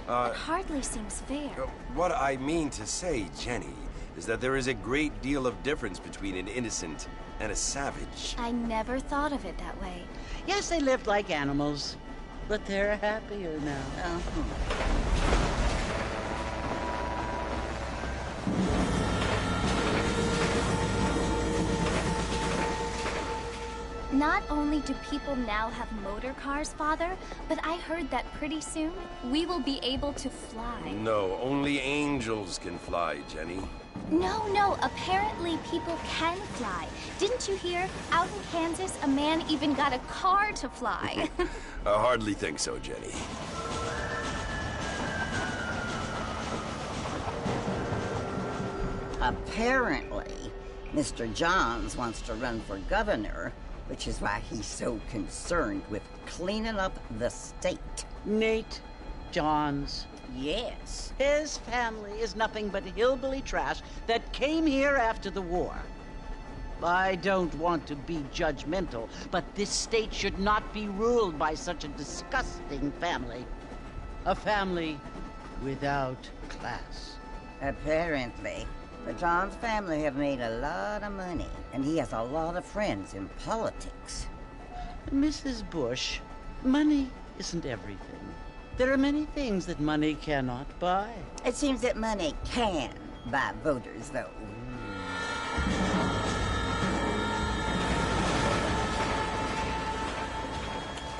It hardly seems fair. What I mean to say, Jenny, is that there is a great deal of difference between an innocent and a savage. I never thought of it that way. Yes, they lived like animals, but they're happier now. Not only do people now have motor cars, Father, but I heard that pretty soon we will be able to fly. No, only angels can fly, Jenny. No, apparently people can fly. Didn't you hear? Out in Kansas, a man even got a car to fly. I hardly think so, Jenny. Apparently, Mr. Johns wants to run for governor, which is why he's so concerned with cleaning up the state. Nate Johns. Yes. His family is nothing but hillbilly trash that came here after the war. I don't want to be judgmental, but this state should not be ruled by such a disgusting family. A family without class. Apparently. The Johns family have made a lot of money, and he has a lot of friends in politics. Mrs. Bush, money isn't everything. There are many things that money cannot buy. It seems that money can buy voters, though.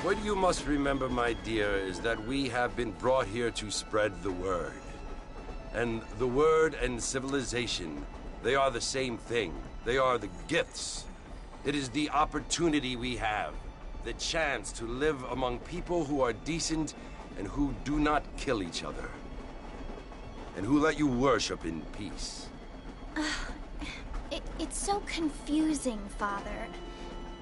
What you must remember, my dear, is that we have been brought here to spread the word. And the word and civilization, they are the same thing. They are the gifts. It is the opportunity we have, the chance to live among people who are decent and who do not kill each other, and who let you worship in peace. It's so confusing, Father.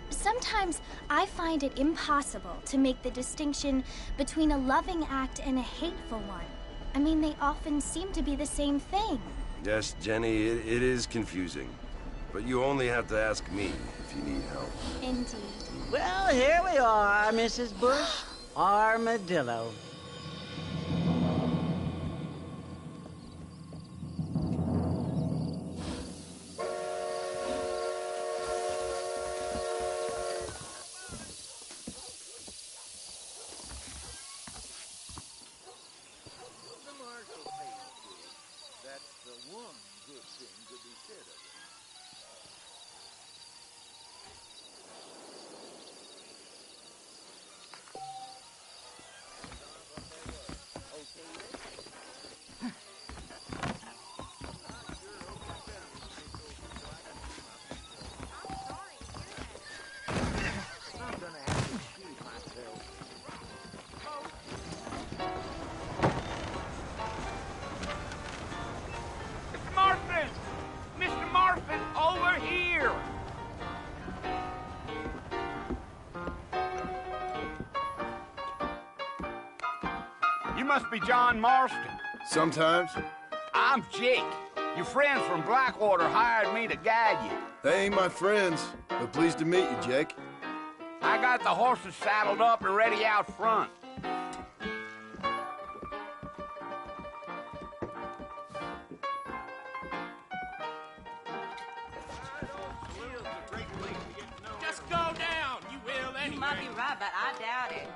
Sometimes I find it impossible to make the distinction between a loving act and a hateful one. I mean, they often seem to be the same thing. Yes, Jenny, it is confusing. But you only have to ask me if you need help. Indeed. Well, here we are, Mrs. Bush. Armadillo. You must be John Marston. Sometimes. I'm Jake. Your friends from Blackwater hired me to guide you. They ain't my friends, but pleased to meet you, Jake. I got the horses saddled up and ready out front. Just go down, you will anyway. You might be right, but I doubt it.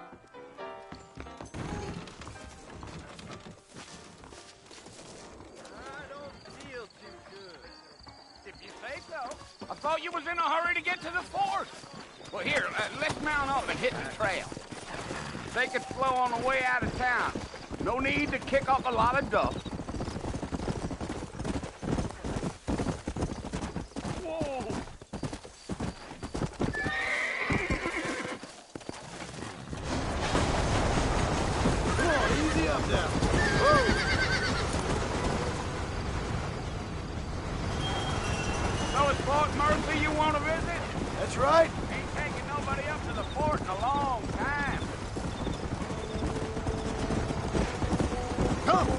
I thought you was in a hurry to get to the fort. Well, here, let's mount up and hit the trail. Take it slow on the way out of town. No need to kick up a lot of dust. Whoa! Come on, easy up now. Whoa! So it's Fort Mercy you want to visit? That's right. Ain't taking nobody up to the fort in a long time. Come. You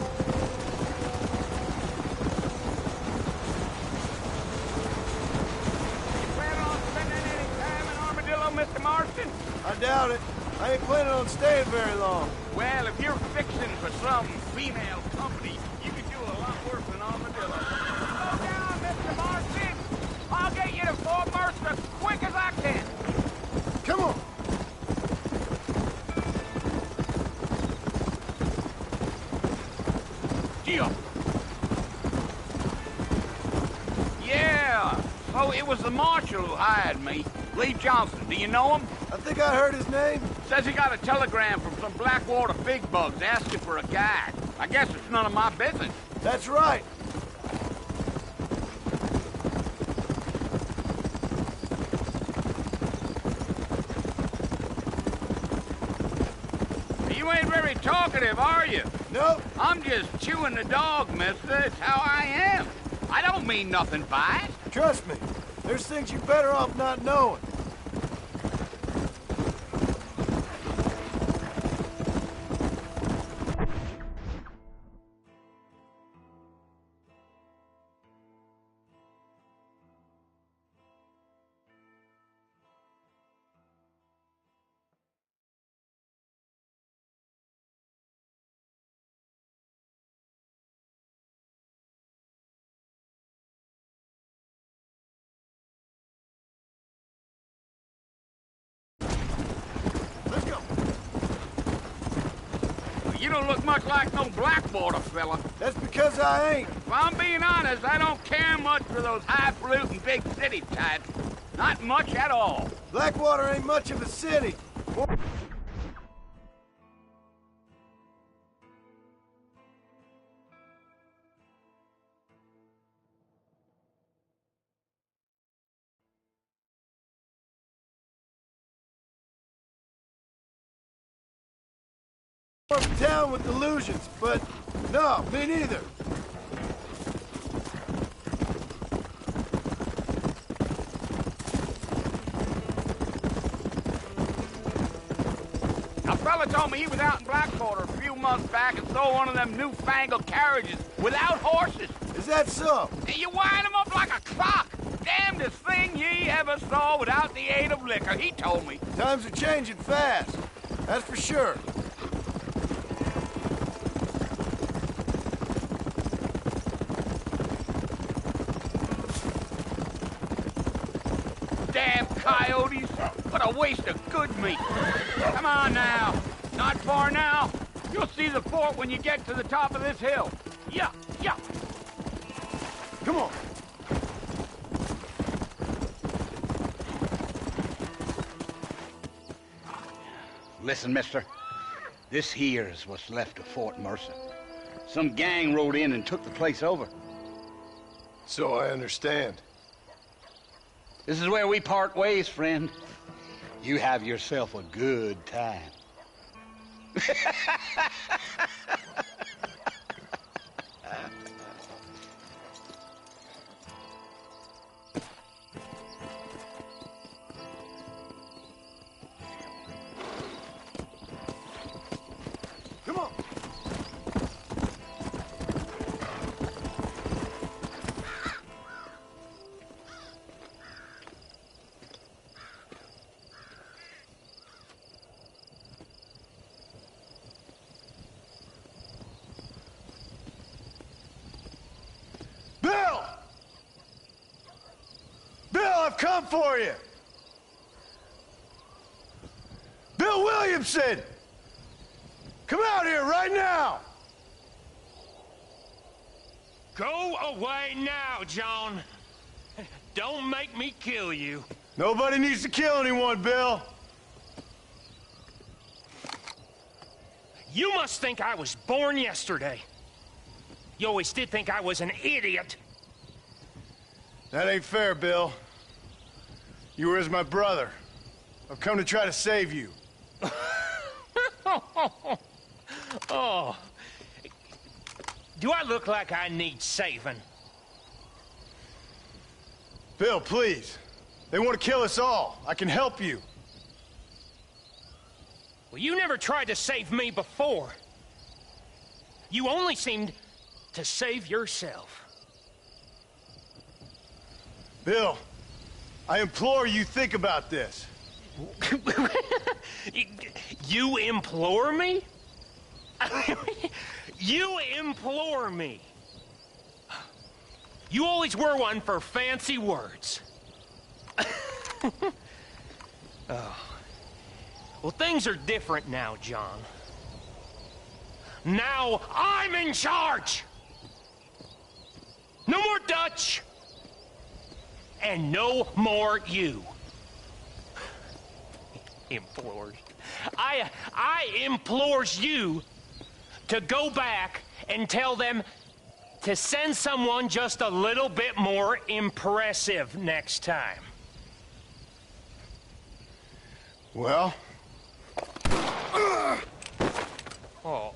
planning on spending any time in Armadillo, Mr. Marston? I doubt it. I ain't planning on staying very long. Well, if you're fixing for some female company, you can do a lot worse than armadillo. Slow down, Mr. Marston! I'll get you to Fort Mercer as quick as I can! Come on! Gee-up! Yeah, so it was the marshal who hired me. Lee Johnson, do you know him? I think I heard his name. Says he got a telegram from some Blackwater big bugs asking for a guide. I guess it's none of my business. That's right. You ain't very talkative, are you? Nope. I'm just chewing the dog, mister. It's how I am. I don't mean nothing by it. Trust me. There's things you're better off not knowing. Let's go. You don't look much like no Blackwater fella. That's because I ain't. If I'm being honest, I don't care much for those highfalutin big city types. Not much at all. Blackwater ain't much of a city. More of a town with illusions, but no, me neither. A fella told me he was out in Blackwater a few months back and saw one of them newfangled carriages without horses. Is that so? And you wind them up like a clock. Damnedest thing ye ever saw without the aid of liquor, he told me. Times are changing fast. That's for sure. Damn coyotes! What a waste of good meat! Come on now! Not far now! You'll see the fort when you get to the top of this hill. Yeah, yeah! Come on. Listen, mister. This here is what's left of Fort Mercer. Some gang rode in and took the place over. So I understand. This is where we part ways, friend. You have yourself a good time. Come on. Bill! Bill, I've come for you! Bill Williamson! Come out here right now! Go away now, John. Don't make me kill you. Nobody needs to kill anyone, Bill. You must think I was born yesterday. You always did think I was an idiot. That ain't fair, Bill. You were as my brother. I've come to try to save you. Oh. Do I look like I need saving? Bill, please. They want to kill us all. I can help you. Well, you never tried to save me before. You only seemed to save yourself. Bill, I implore you think about this. You implore me? You implore me. You always were one for fancy words. Oh. Well, things are different now, John. Now I'm in charge! No more Dutch! And no more you. Implores. I implores you to go back and tell them to send someone just a little bit more impressive next time. Well? Oh.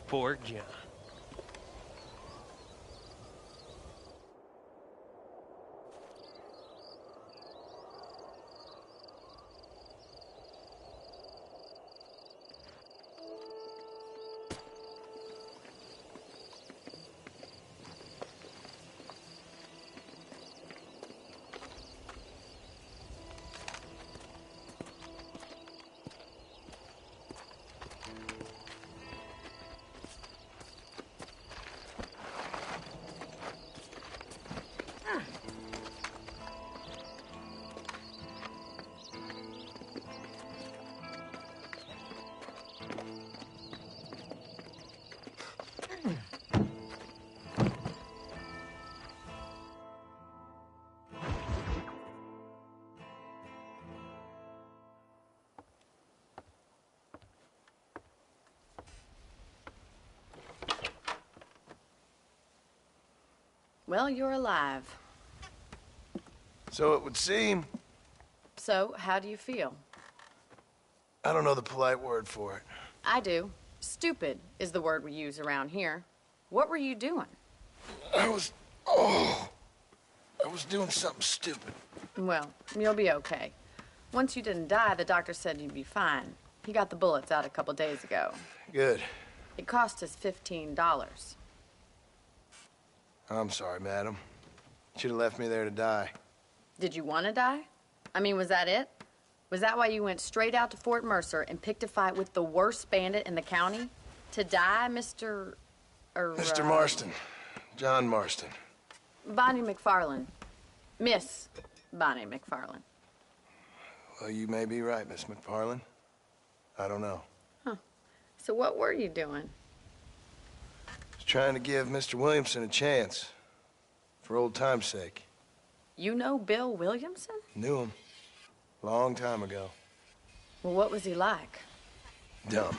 Poor John. Well, you're alive. So it would seem. So, how do you feel? I don't know the polite word for it. I do. Stupid is the word we use around here. What were you doing? I was doing something stupid. Well, you'll be okay. Once you didn't die, the doctor said you'd be fine. He got the bullets out a couple days ago. Good. It cost us $15. I'm sorry, madam. Should have left me there to die. Did you want to die? I mean, was that it? Was that why you went straight out to Fort Mercer and picked a fight with the worst bandit in the county? To die, Mr. Mr. Marston. John Marston. Bonnie McFarland. Miss Bonnie McFarland. Well, you may be right, Miss McFarland. I don't know. Huh. So what were you doing? Just trying to give Mr. Williamson a chance. For old time's sake. You know Bill Williamson? Knew him. Long time ago. Well, what was he like? Dumb.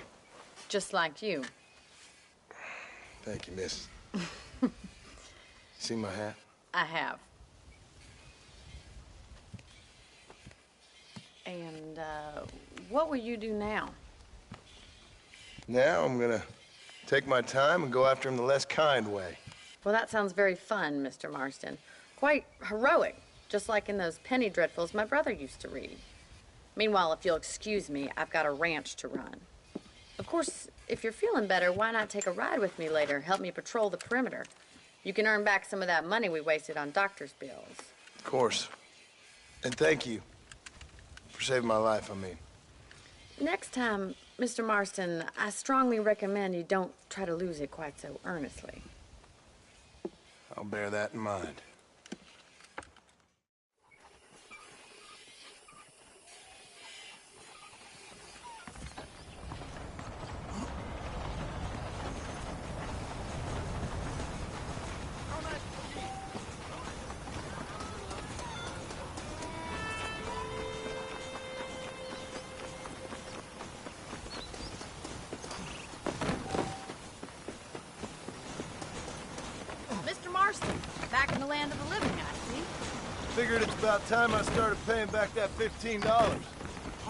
Just like you. Thank you, miss. See my hat? I have. And, what will you do now? Now I'm gonna take my time and go after him the less kind way. Well, that sounds very fun, Mr. Marston. Quite heroic, just like in those penny dreadfuls my brother used to read. Meanwhile, if you'll excuse me, I've got a ranch to run. Of course, if you're feeling better, why not take a ride with me later? Help me patrol the perimeter. You can earn back some of that money we wasted on doctor's bills. Of course. And thank you for saving my life, I mean. Next time, Mr. Marston, I strongly recommend you don't try to lose it quite so earnestly. I'll bear that in mind. Mr. Marston, back in the land of the living, I see. Figured it's about time I started paying back that $15.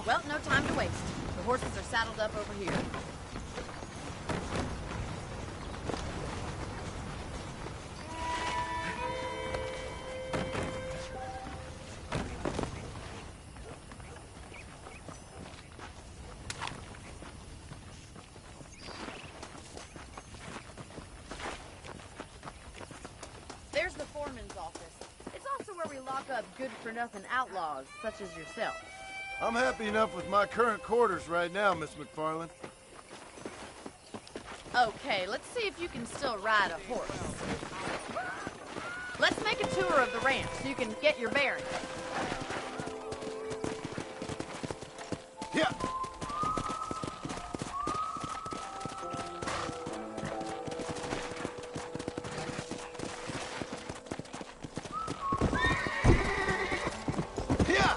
Well, no time to waste. The horses are saddled up over here. There's the foreman's office. It's also where we lock up good-for-nothing outlaws, such as yourself. I'm happy enough with my current quarters right now, Miss McFarland. Okay, let's see if you can still ride a horse. Let's make a tour of the ranch so you can get your bearings. Yeah. Yeah.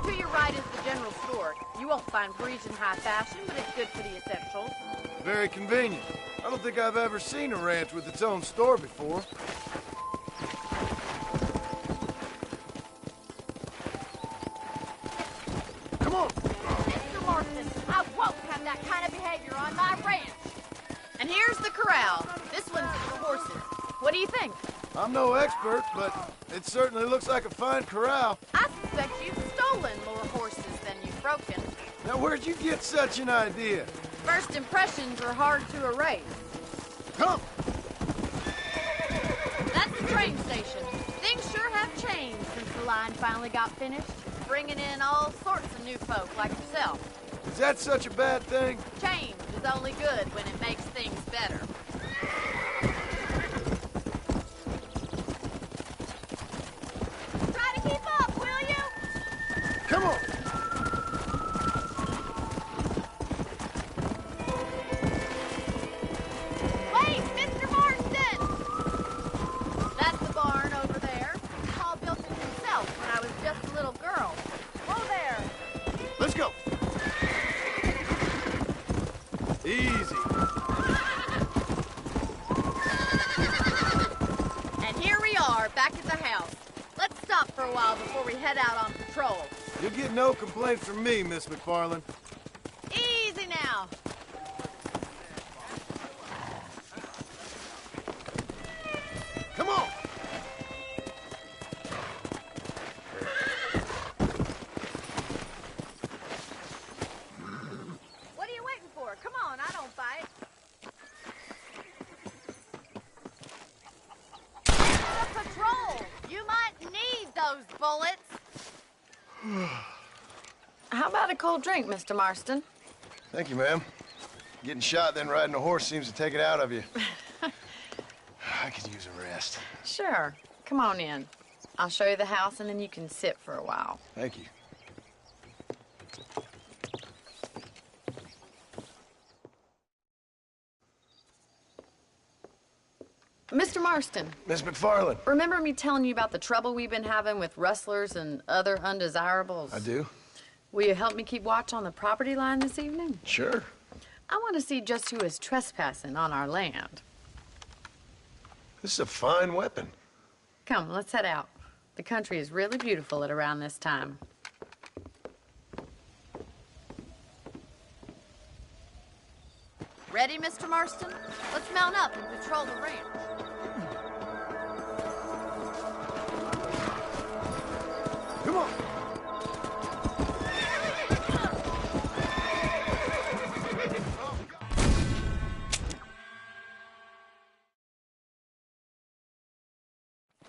To your right is the general store. You won't find Parisian high fashion, but it's good for the essentials. Very convenient. I don't think I've ever seen a ranch with its own store before. Come on. Mr. Marston, I won't have that kind of behavior on my ranch. And here's the corral. This one's for horses. What do you think? I'm no expert, but it certainly looks like a fine corral. I suspect you've stolen more horses than you've broken. Now, where'd you get such an idea? First impressions are hard to erase. Come! That's the train station. Things sure have changed since the line finally got finished, bringing in all sorts of new folk like yourself. Is that such a bad thing? Change is only good when it makes things better. Try to keep up, will you? Come on! Wait, Mr. Marston! That's the barn over there. Paul built it himself when I was just a little girl. Whoa there! Let's go! Easy. And here we are, back at the house. Let's stop for a while before we head out on patrol. You'll get no complaints from me, Miss McFarland. Easy now. Come on! What are you waiting for? Come on, I don't bite. The patrol! You might need those bullets. How about a cold drink, Mr. Marston? Thank you, ma'am. Getting shot, then riding a horse seems to take it out of you. I could use a rest. Sure. Come on in. I'll show you the house, and then you can sit for a while. Thank you. Mr. Marston, Miss McFarland. remember me telling you about the trouble we've been having with rustlers and other undesirables? I do? Will you help me keep watch on the property line this evening? Sure. I want to see just who is trespassing on our land. This is a fine weapon. Come, let's head out. The country is really beautiful at around this time. Ready, Mr. Marston? Let's mount up and patrol the ranch. Come on!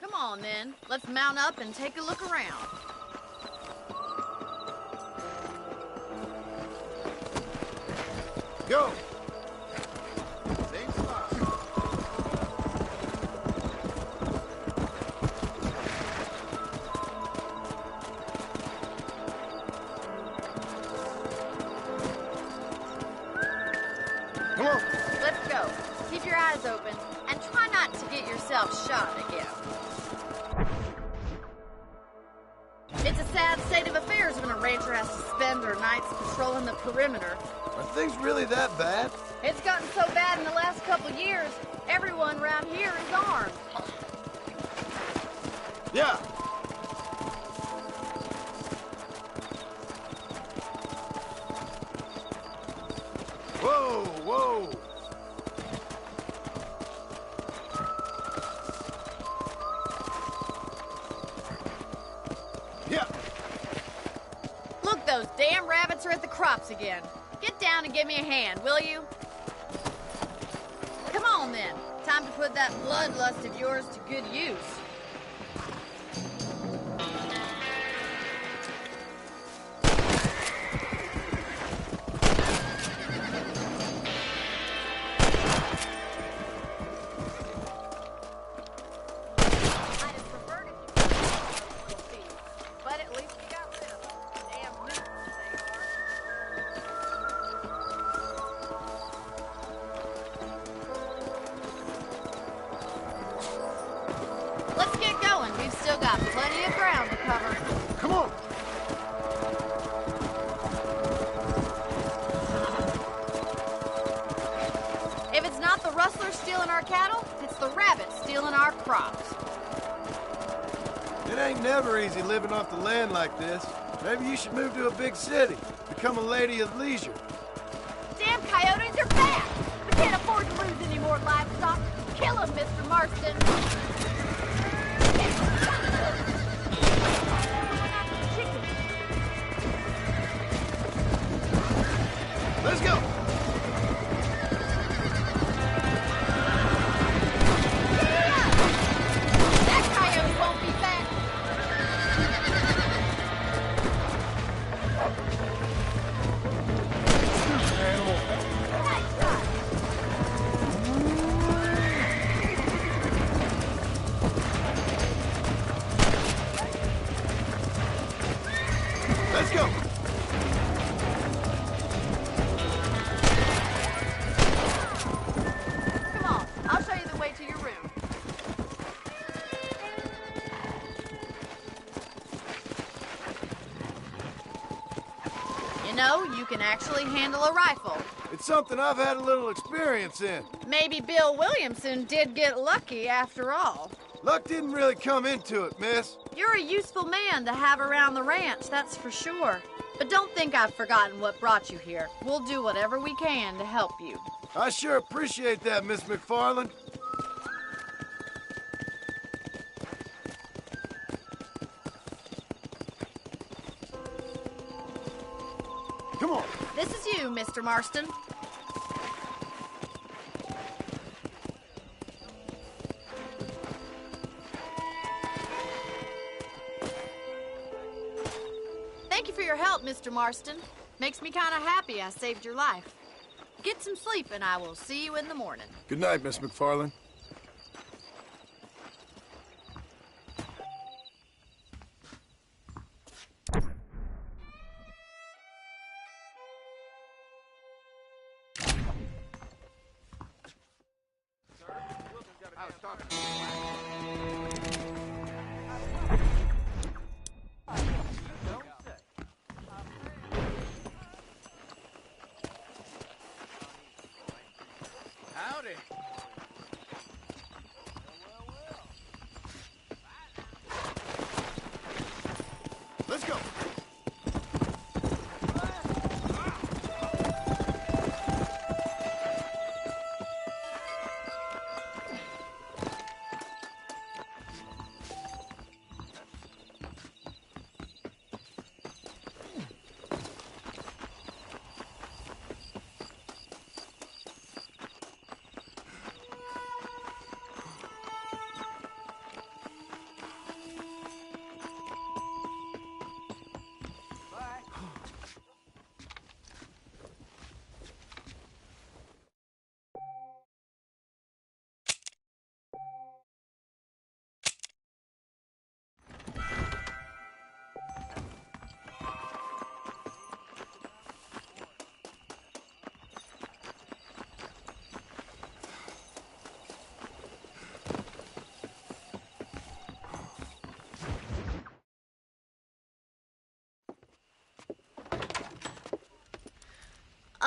Come on, then. Let's mount up and take a look around. Go! Come on! Let's go. Keep your eyes open and try not to get yourself shot again. It's a sad state of affairs when a rancher has to spend their nights patrolling the perimeter. Are things really that bad? It's gotten so bad in the last couple years, everyone around here is armed. Yeah. Whoa, whoa. Yeah. those damn rabbits are at the crops again. Get down and give me a hand, will you? Come on, then. Time to put that bloodlust of yours to good use. Let's get going. We've still got plenty of ground to cover. Come on! If it's not the rustlers stealing our cattle, it's the rabbits stealing our crops. It ain't never easy living off the land like this. Maybe you should move to a big city. Become a lady of leisure. Damn coyotes are back! We can't afford to lose any more livestock. Kill them, Mr. Marston. Let's go! That coyote won't be back. Let's go! Come on, I'll show you the way to your room. You know, you can actually handle a rifle. It's something I've had a little experience in. Maybe Bill Williamson did get lucky after all. Luck didn't really come into it, miss. You're a useful man to have around the ranch, that's for sure. But don't think I've forgotten what brought you here. We'll do whatever we can to help you. I sure appreciate that, Miss McFarland. Come on. This is you, Mr. Marston. Thank you for your help, Mr. Marston. Makes me kind of happy I saved your life. Get some sleep and I will see you in the morning. Good night, Miss McFarland. Howdy. Let's go.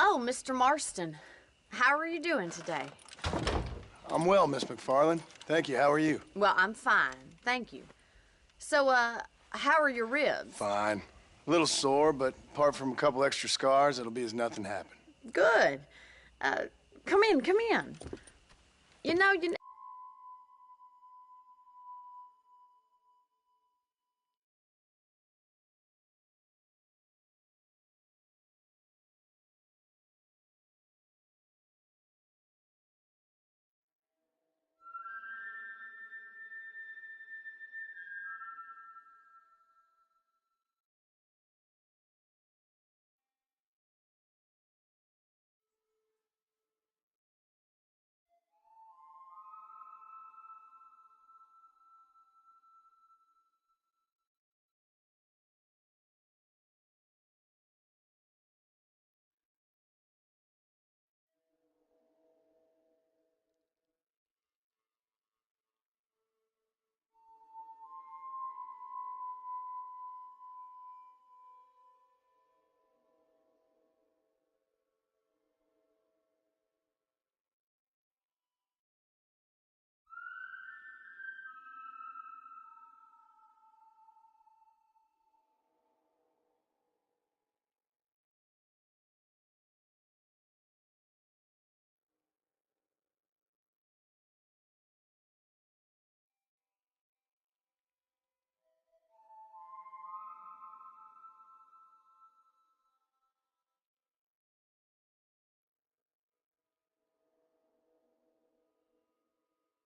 Oh, Mr. Marston. How are you doing today? I'm well, Miss McFarland. Thank you. How are you? Well, I'm fine. Thank you. So, how are your ribs? Fine. A little sore, but apart from a couple extra scars, it'll be as nothing happened. Good. Come in, come in. You know, you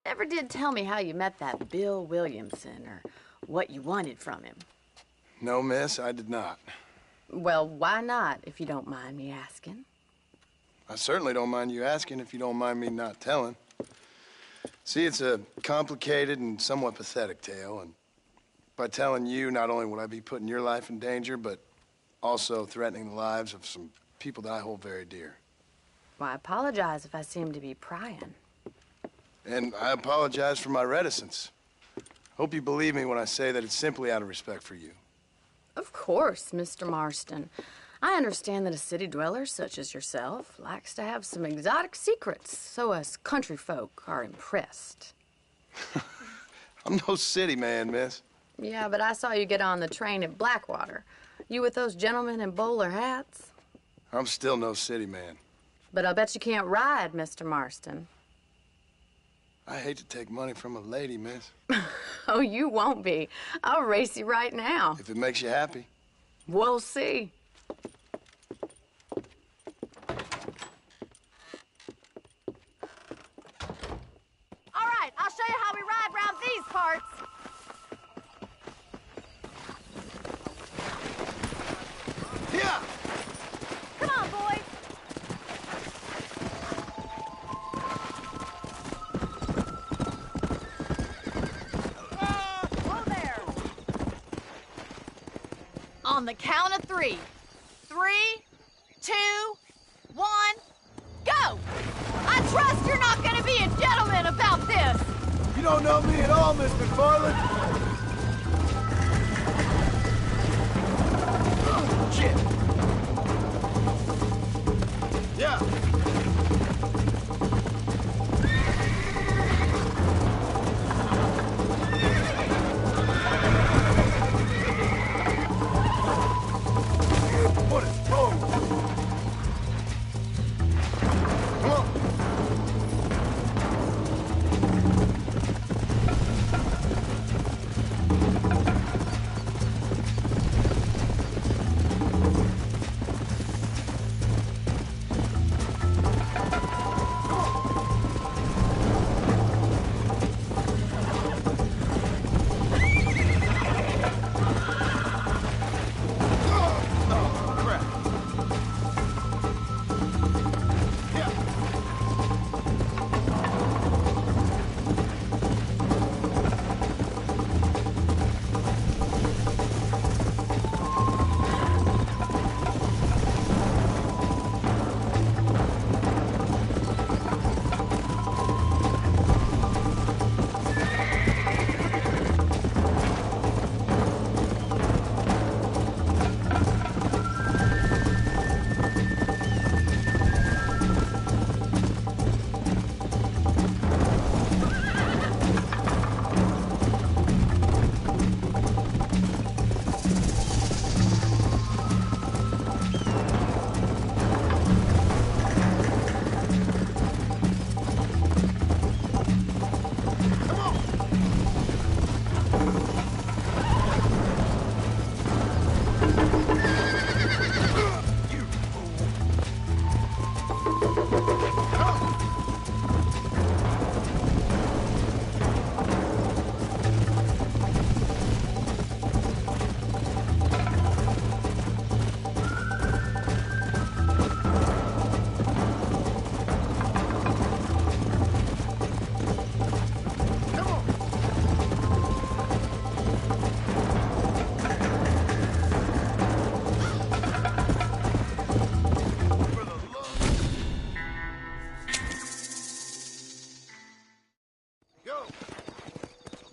Never did tell me how you met that Bill Williamson or what you wanted from him. No, miss, I did not. Well, why not, if you don't mind me asking? I certainly don't mind you asking if you don't mind me not telling. See, it's a complicated and somewhat pathetic tale, and by telling you, not only would I be putting your life in danger, but also threatening the lives of some people that I hold very dear. Well, I apologize if I seem to be prying. And I apologize for my reticence. Hope you believe me when I say that it's simply out of respect for you. Of course, Mr. Marston. I understand that a city dweller such as yourself likes to have some exotic secrets, so us country folk are impressed. I'm no city man, miss. Yeah, but I saw you get on the train at Blackwater. You with those gentlemen in bowler hats? I'm still no city man. But I'll bet you can't ride, Mr. Marston. I hate to take money from a lady, miss. Oh, you won't be. I'll race you right now. If it makes you happy. We'll see. All right, I'll show you how we ride round these parts. Yeah! Come on, boys. Whoa there. On the count of 3. 3, 2, 1, go! I trust you're not going to be a gentleman about this. You don't know me at all, Miss McFarland. Shit. Yeah. What is wrong? Come on.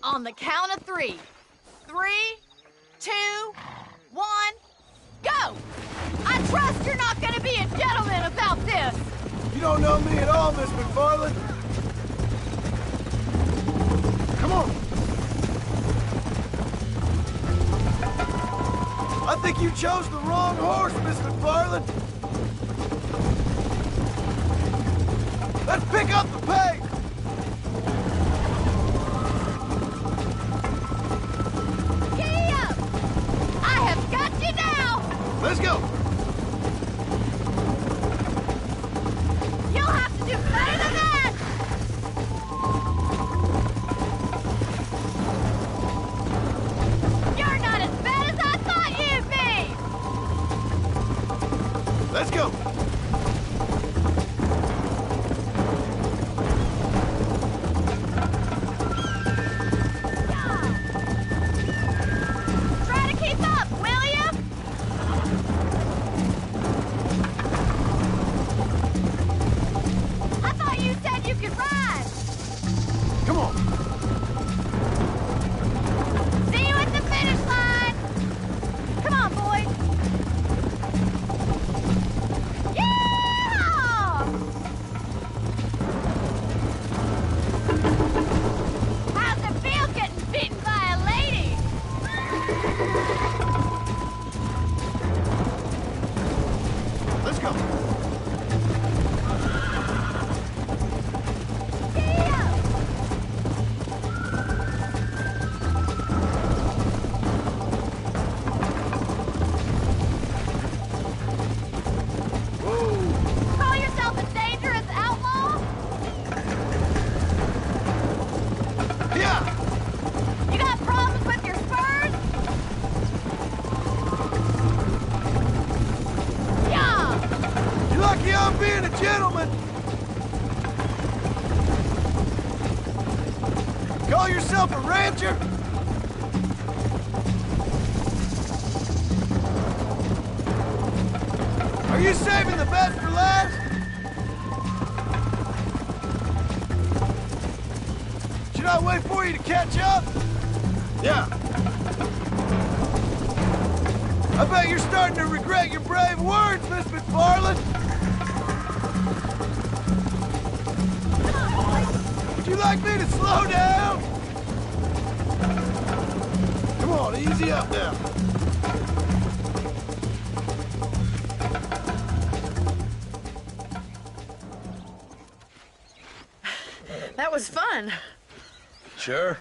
On the count of 3. 3, 2, 1, go! I trust you're not going to be a gentleman about this. You don't know me at all, Miss McFarland. Come on. I think you chose the wrong horse, Miss McFarland. Let's pick up the pace. Giddy up! I have got you now! Let's go. You'll have to do better than that! Let's go! Try to keep up, will ya? I thought you said you could ride. Come on! See you at the finish line. Come on, boys. Yeah! How's it feel getting beaten by a lady? Let's go! Yeah! Whoa! Call yourself a dangerous outlaw? Yeah! You got problems with your spurs? Yeah! You're lucky I'm being a gentleman! Call yourself a rancher? Are you saving the best for last? Should I wait for you to catch up? Yeah. I bet you're starting to regret your brave words, Miss McFarland. Would you like me to slow down? Come on, easy up now. That was fun. Sure.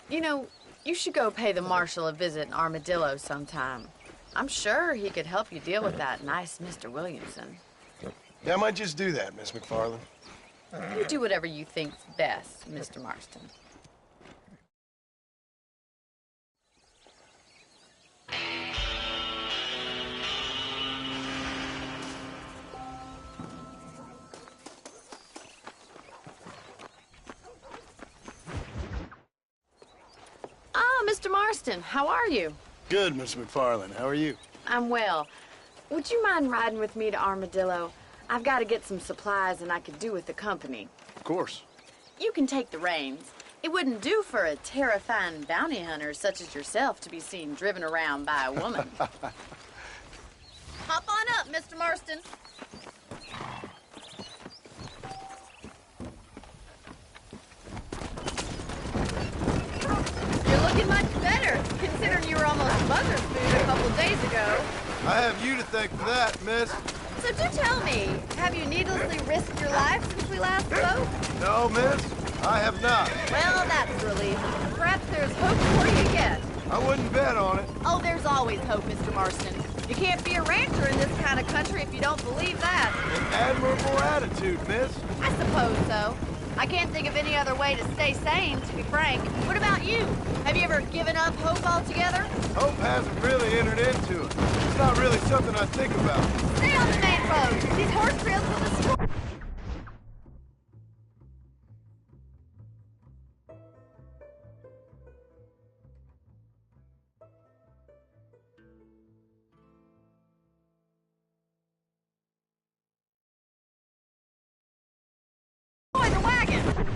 You know, you should go pay the marshal a visit in Armadillo sometime. I'm sure he could help you deal with that nice Mr. Williamson. Yeah, I might just do that, Miss McFarland. You do whatever you think's best, Mr. Marston. Ah, Mr. Marston, how are you? Good, Miss McFarland. How are you? I'm well. Would you mind riding with me to Armadillo? I've got to get some supplies and I could do with the company. Of course. You can take the reins. It wouldn't do for a terrifying bounty hunter such as yourself to be seen driven around by a woman. Hop on up, Mr. Marston. You're looking much better, considering you were almost mother's food a couple days ago. I have you to thank for that, miss. So do tell me, have you needlessly risked your life since we last spoke? No, miss, I have not. Well, that's a relief. Perhaps there's hope for you yet. I wouldn't bet on it. Oh, there's always hope, Mr. Marston. You can't be a rancher in this kind of country if you don't believe that. An admirable attitude, miss. I suppose so. I can't think of any other way to stay sane, to be frank. What about you? Have you ever given up hope altogether? Hope hasn't really entered into it. It's not really something I think about. Stay on the main road. These horse trails will destroy... the wagon!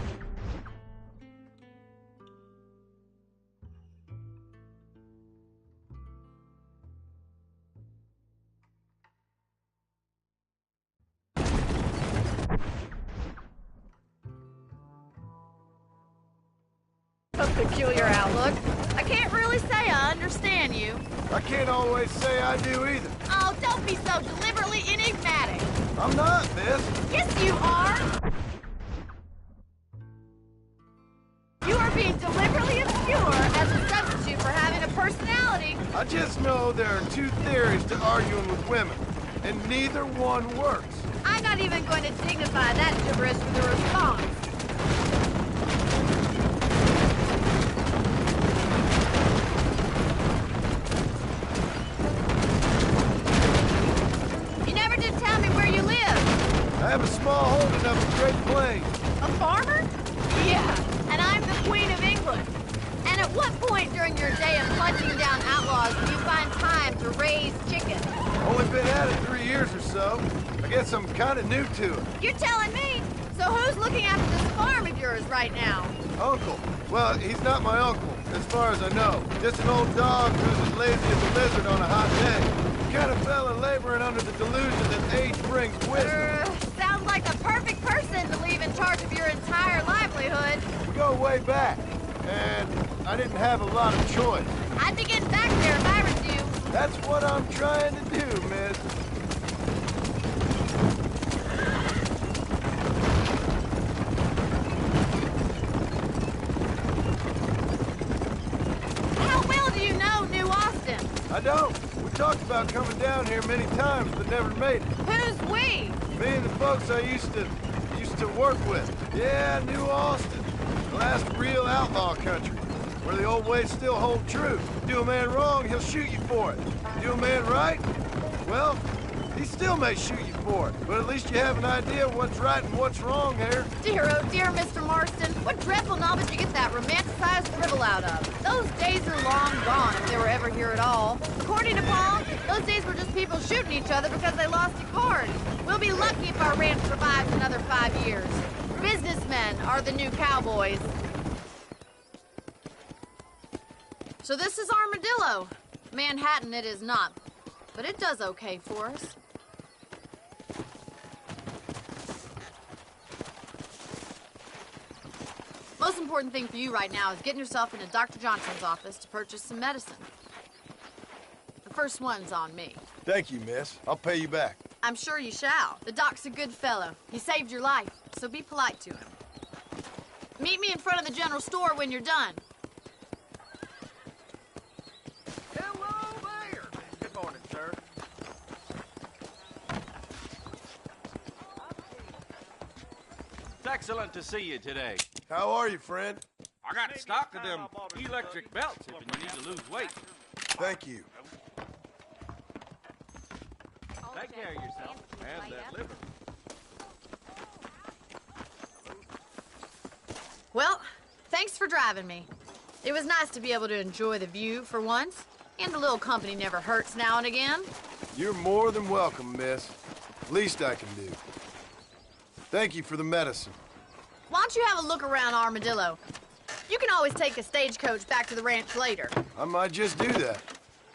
A peculiar outlook. I can't really say I understand you. I can't always say I do either. Oh, don't be so deliberately enigmatic. I'm not, miss. Yes, you are. You are being deliberately obscure as a substitute for having a personality. I just know there are two theories to arguing with women, and neither one works. I'm not even going to dignify that gibberish with a response. You have a small holding up in Great Plains. A farmer? Yeah, and I'm the Queen of England. And at what point during your day of punching down outlaws do you find time to raise chickens? Only been at it 3 years or so. I guess I'm kind of new to it. You're telling me? So who's looking after this farm of yours right now? Uncle. Well, he's not my uncle, as far as I know. Just an old dog who's as lazy as a lizard on a hot day. Kind of fella laboring under the delusion that age brings wisdom. Sounds like the perfect person to leave in charge of your entire livelihood. We go way back, and I didn't have a lot of choice. I'd be getting back there if I was you. That's what I'm trying to do, miss. How well do you know New Austin? I don't. We talked about coming down here many times, but never made it. Who's we? Me and the folks I used to work with. Yeah, New Austin. The last real outlaw country, where the old ways still hold true. Do a man wrong, he'll shoot you for it. Do a man right, well, he still may shoot you for it. But at least you have an idea of what's right and what's wrong here. Dear, oh dear, Mr. Marston. What dreadful novel did you get that romanticized drivel out of? Those days are long gone, if they were ever here at all. According to Paul, those days were just people shooting each other because they lost a card. We'll be lucky if our ranch survives another 5 years. Businessmen are the new cowboys. So this is Armadillo. Manhattan it is not, but it does okay for us. Most important thing for you right now is getting yourself into Dr. Johnson's office to purchase some medicine. The first one's on me. Thank you, miss. I'll pay you back. I'm sure you shall. The doc's a good fellow. He saved your life, so be polite to him. Meet me in front of the general store when you're done. Hello there. Good morning, sir. It's excellent to see you today. How are you, friend? I got a stock of them electric belts if you need to lose weight. Thank you. Take care of yourself and that liver. Well, thanks for driving me. It was nice to be able to enjoy the view for once, and a little company never hurts now and again. You're more than welcome, miss. Least I can do. Thank you for the medicine. Why don't you have a look around Armadillo? You can always take a stagecoach back to the ranch later. I might just do that.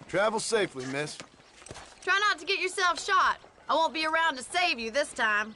Travel safely, miss. Try not to get yourself shot. I won't be around to save you this time.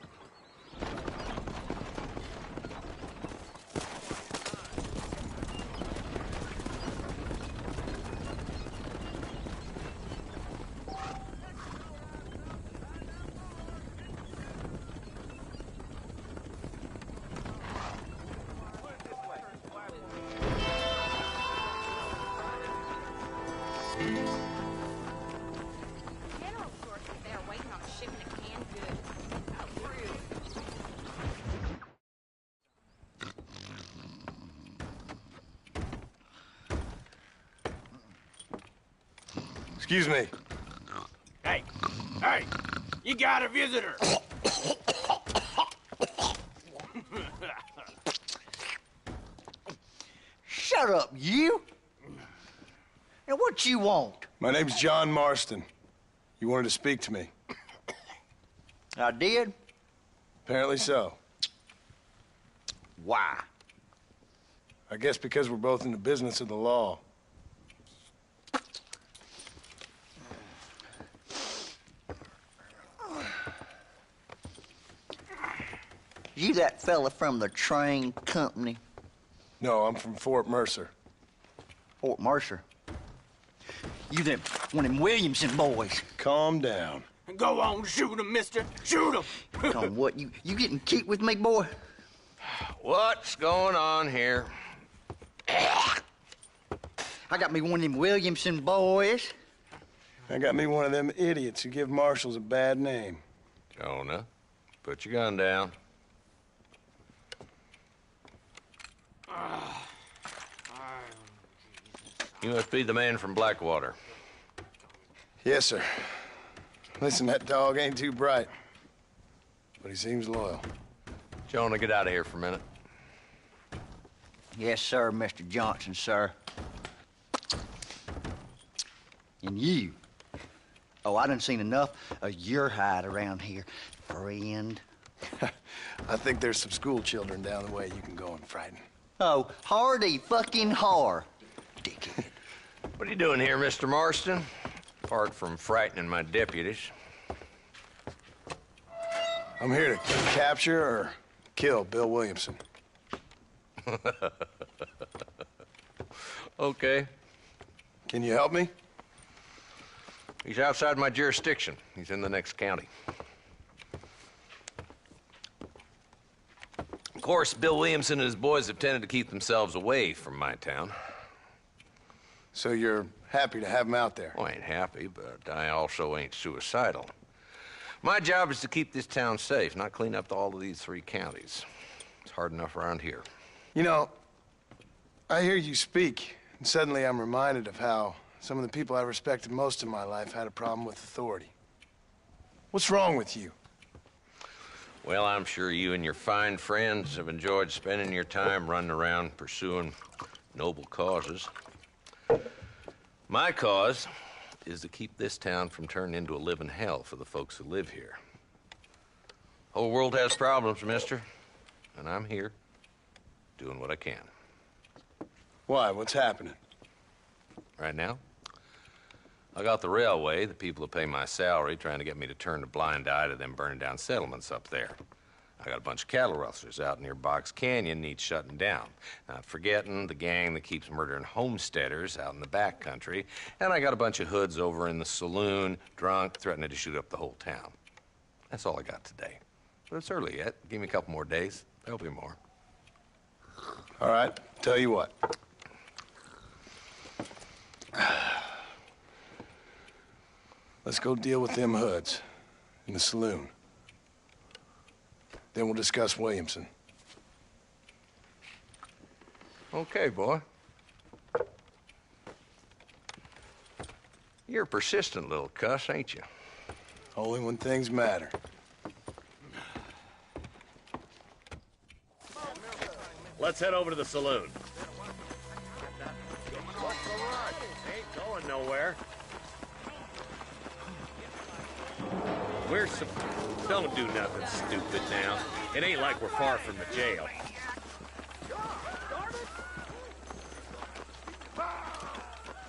Excuse me. Hey, you got a visitor. Shut up, you! And what you want? My name's John Marston. You wanted to speak to me. I did? Apparently so. Why? I guess because we're both in the business of the law. You that fella from the train company? No, I'm from Fort Mercer. Fort Mercer? You them one of them Williamson boys? Calm down. Go on, shoot him, mister. Shoot him. Come what, you getting kicked with me, boy? What's going on here? I got me one of them Williamson boys. I got me one of them idiots who give marshals a bad name. Jonah, put your gun down. You must be the man from Blackwater. Yes, sir. Listen, that dog ain't too bright. but he seems loyal. Jonah, get out of here for a minute. Yes, sir, Mr. Johnson, sir. And you. Oh, I done seen enough of your hide around here, friend. I think there's some school children down the way you can go and frighten. Oh, hardy fucking har. Dickhead. What are you doing here, Mr. Marston? Apart from frightening my deputies. I'm here to capture or kill Bill Williamson. Okay. Can you help me? He's outside my jurisdiction. He's in the next county. Of course, Bill Williamson and his boys have tended to keep themselves away from my town. So you're happy to have him out there? Well, I ain't happy, but I also ain't suicidal. My job is to keep this town safe, not clean up all of these 3 counties. It's hard enough around here. You know, I hear you speak, and suddenly I'm reminded of how some of the people I respected most in my life had a problem with authority. What's wrong with you? Well, I'm sure you and your fine friends have enjoyed spending your time running around pursuing noble causes. My cause is to keep this town from turning into a living hell for the folks who live here. Whole world has problems, mister, and I'm here doing what I can. Why? What's happening? Right now, I got the railway, the people who pay my salary, trying to get me to turn a blind eye to them burning down settlements up there. I got a bunch of cattle rustlers out near Box Canyon needs shutting down. Not forgetting the gang that keeps murdering homesteaders out in the back country. And I got a bunch of hoods over in the saloon, drunk, threatening to shoot up the whole town. That's all I got today. But it's early yet. Give me a couple more days. There'll be more. All right, tell you what. Let's go deal with them hoods in the saloon. Then we'll discuss Williamson. Okay, boy. You're a persistent little cuss, ain't you? Only when things matter. Let's head over to the saloon. What's the rush? Ain't going nowhere. Don't do nothing stupid now. It ain't like we're far from the jail.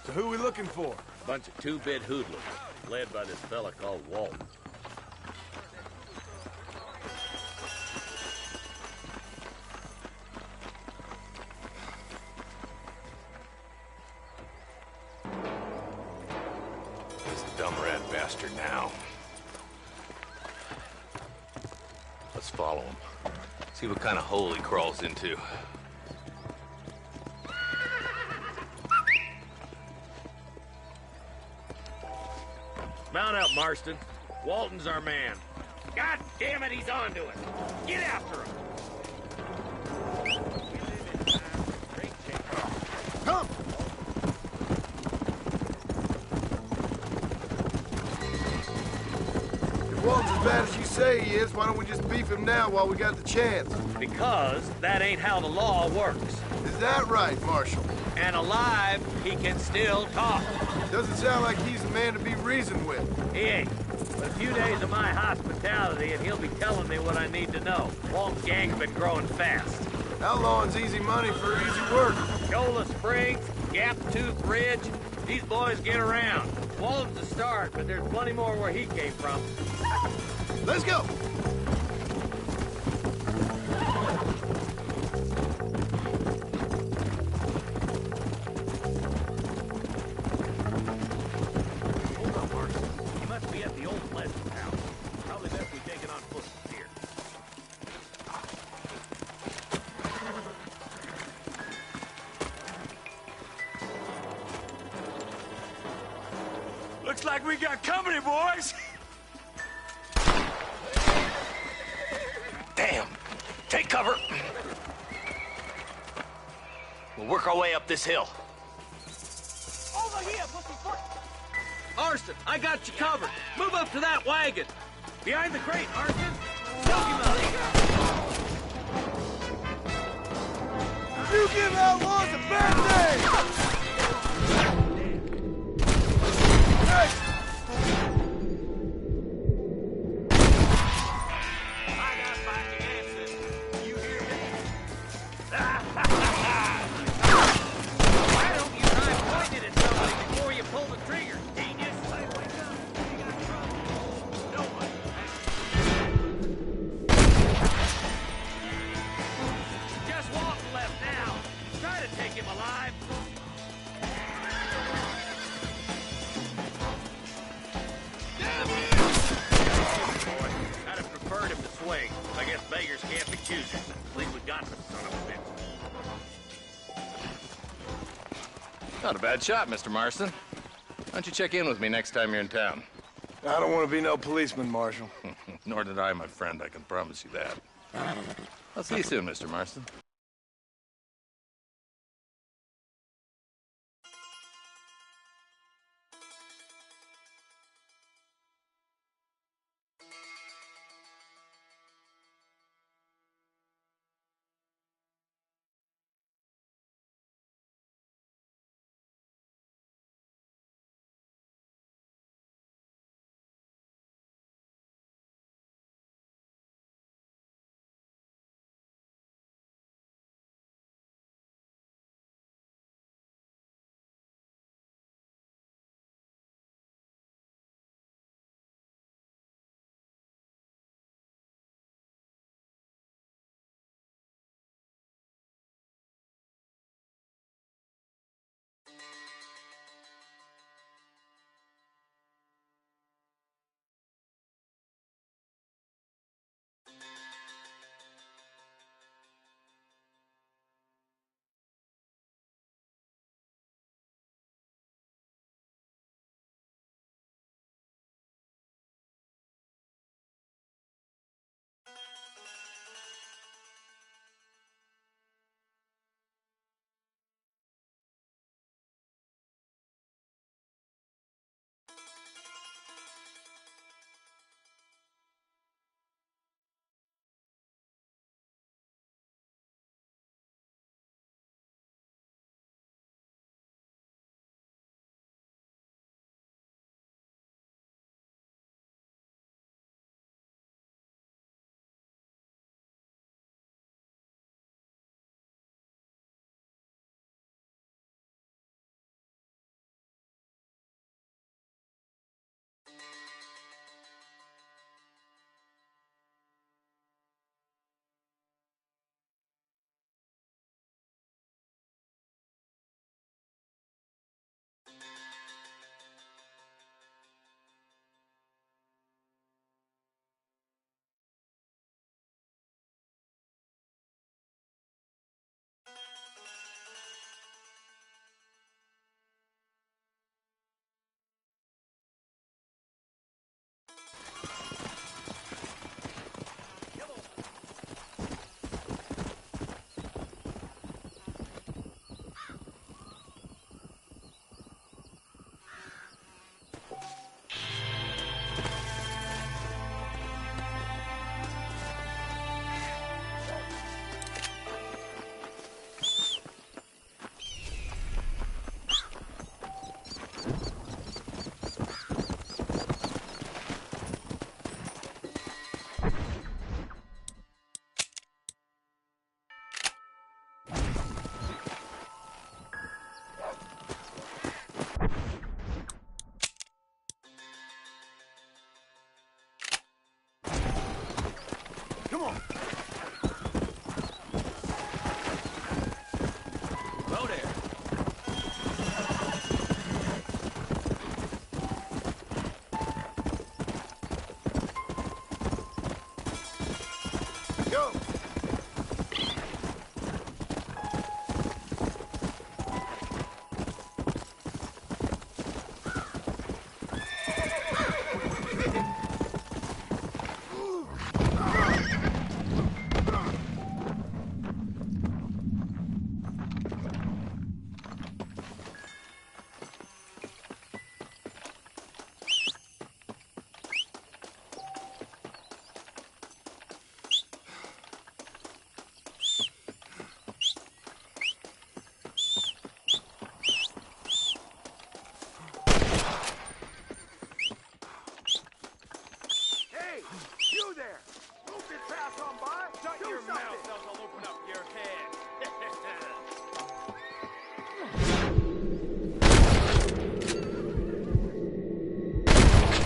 So who are we looking for? Bunch of two-bit hoodlums, led by this fella called Walton. He's a dumb rat bastard now. Let's follow him. See what kind of hole he crawls into. Mount up, Marston. Walton's our man. God damn it, he's onto it. Get after him. Come! If Walton's as bad as you say he is, why don't we just beef him now while we got the chance? Because that ain't how the law works. Is that right, Marshal? And alive, he can still talk. Doesn't sound like he's a man to be reasoned with. He ain't. But a few days of my hospitality and he'll be telling me what I need to know. Walt's gang's been growing fast. Outlawing's easy money for easy work. Cola Springs, Gap Tooth Ridge, these boys get around. Walton's a start, but there's plenty more where he came from. Let's go! Hold on, Marston. He must be at the old Pleasant house. Probably best we take it on foot from here. Looks like we got company, boys. Damn! Take cover! We'll work our way up this hill. Over here, pussyfoot! Marston, I got you covered. Move up to that wagon. Behind the crate, Marston. You give outlaws a bad name! Hey! I got fighting answers. You hear me? Why don't you try pointing at somebody before you pull the trigger? Genius. Wake up. You got trouble. No one. Just walk left now. Try to take him alive. Damn it! Boy, I'd have preferred him to swing. I guess beggars can't be choosers. At least we got the son of a bitch. Not a bad shot, Mr. Marston. Why don't you check in with me next time you're in town? I don't want to be no policeman, Marshal. Nor did I, my friend. I can promise you that. I'll see you soon, Mr. Marston. Come on. Go there. Go. come by, shut your mouth, else I'll open up your head.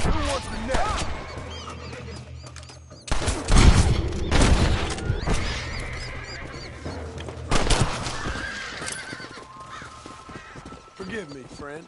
Who wants the next? Forgive me, friend.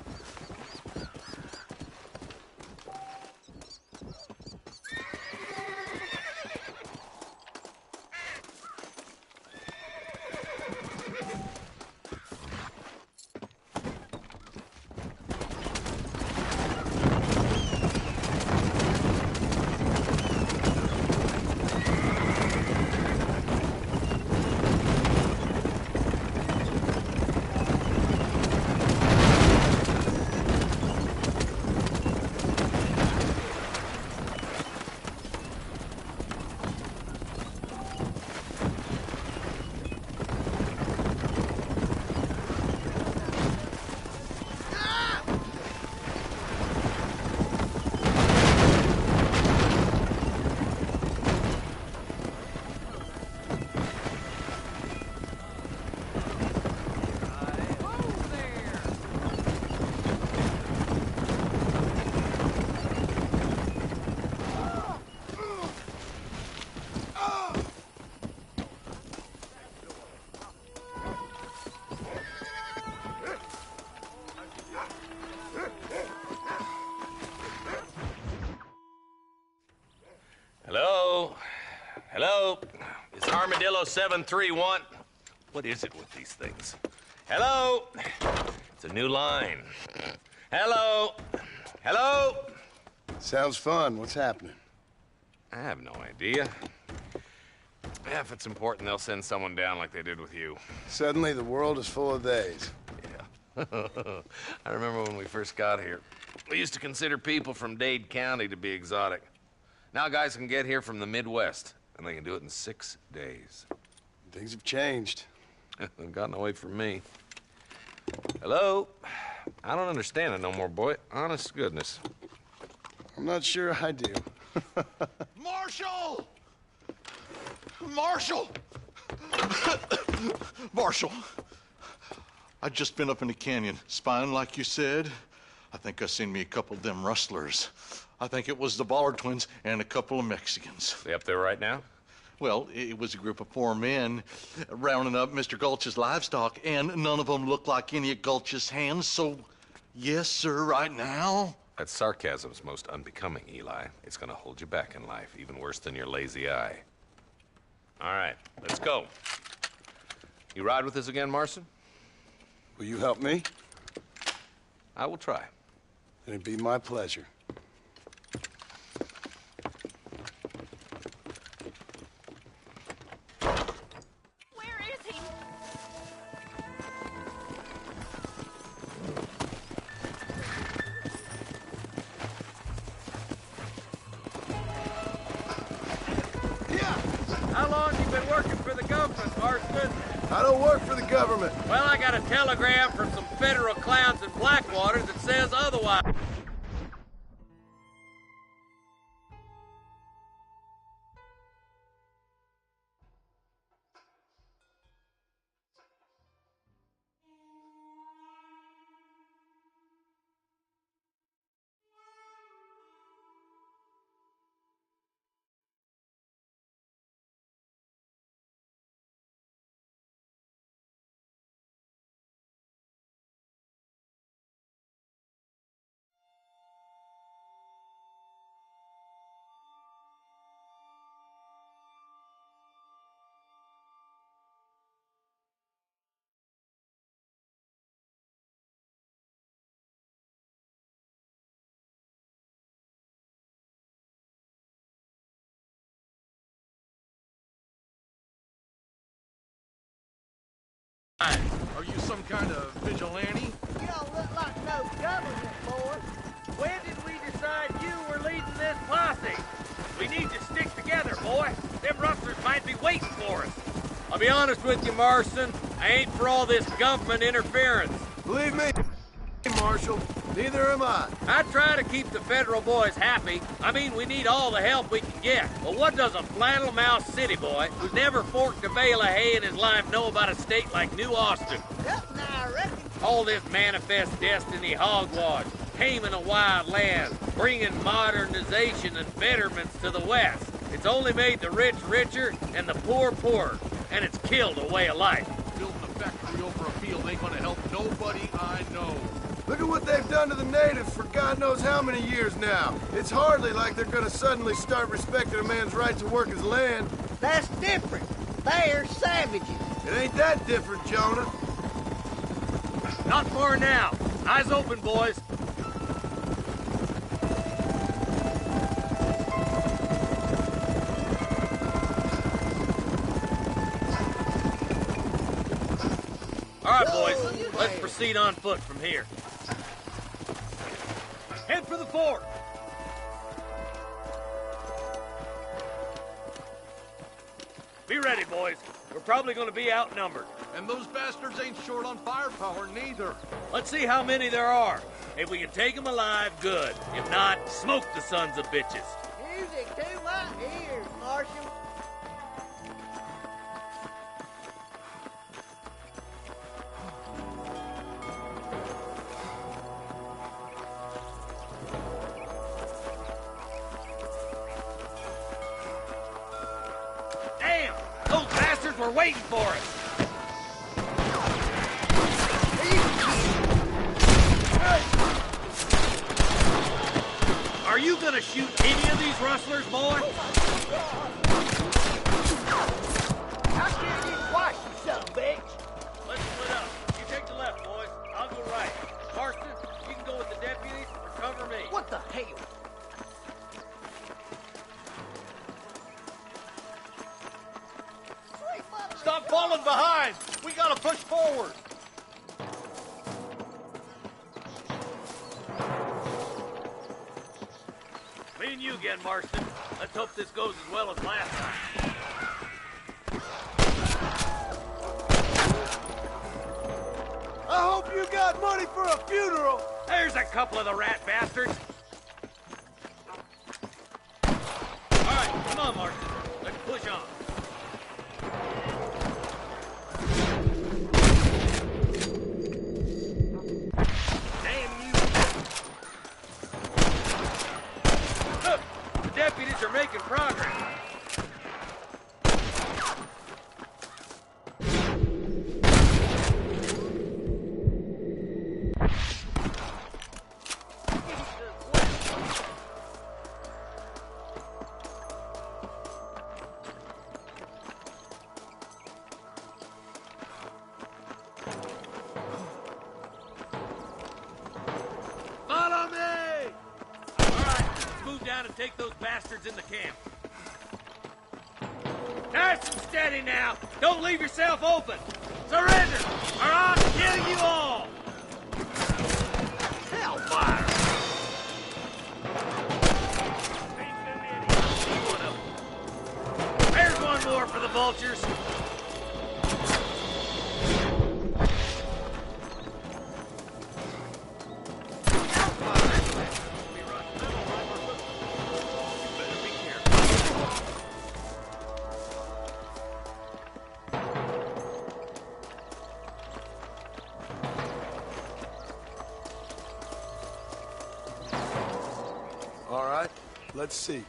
Hello? Hello? Is Armadillo 731? What is it with these things? Hello? It's a new line. Hello? Hello? Sounds fun. What's happening? I have no idea. Yeah, if it's important, they'll send someone down like they did with you. Suddenly, the world is full of theys. Yeah. I remember when we first got here. We used to consider people from Dade County to be exotic. Now guys can get here from the Midwest, and they can do it in 6 days. Things have changed. They've gotten away from me. Hello? I don't understand it no more, boy. Honest to goodness. I'm not sure I do. Marshal! Marshal! Marshal! I'd just been up in the canyon, spying like you said. I think I seen me a couple of them rustlers. I think it was the Ballard twins and a couple of Mexicans. They up there right now? Well, it was a group of 4 men rounding up Mr. Gulch's livestock, and none of them looked like any of Gulch's hands, so yes, sir, right now. That sarcasm's most unbecoming, Eli. It's gonna hold you back in life, even worse than your lazy eye. All right, let's go. You ride with us again, Marston? Will you help me? I will try. It'd be my pleasure. Where is he? How long you been working for the government, Marston? I don't work for the government. Well, I got a telegram from some federal clowns in Blackwater that says otherwise. Are you some kind of vigilante? You don't look like no government, boy. When did we decide you were leading this posse? We need to stick together, boy. Them rustlers might be waiting for us. I'll be honest with you, Marston. I ain't for all this government interference. Believe me, Marshal, Neither am I. I try to keep the federal boys happy. I mean, we need all the help we can get. But what does a flannel-mouthed city boy who's never forked a bale of hay in his life know about a state like New Austin? All this manifest destiny hogwash, taming a wild land, bringing modernization and betterments to the West. It's only made the rich richer and the poor poorer, and it's killed a way of life. Building a factory over a field ain't gonna help nobody I know. Look at what they've done to the natives for God knows how many years now. It's hardly like they're gonna suddenly start respecting a man's right to work his land. That's different. They're savages. It ain't that different, Jonah. Not far now. Eyes open, boys. All right, boys. Let's proceed on foot from here. Head for the fort. Be ready, boys. We're probably going to be outnumbered. And those bastards ain't short on firepower, neither. Let's see how many there are. If we can take them alive, good. If not, smoke the sons of bitches. Music to my ears, Marshal. Damn! Those bastards were waiting for us. Are you gonna shoot any of these rustlers, boy? I can't get twice, you son of a bitch. Let's split up. You take the left, boys. I'll go right. Marston, you can go with the deputies or cover me. What the hell? Stop falling behind! We gotta push forward! Me and you again, Marston. Let's hope this goes as well as last time. I hope you got money for a funeral. There's a couple of the rat bastards. All right, come on, Marston. Let's push on. Damn you. Look, the deputies are making progress. Follow me! All right, let's move down and take those bastards in the camp. Nice and steady now. Don't leave yourself open. Surrender, or I'll kill you all. Hellfire! There's one more for the vultures. All right, let's see.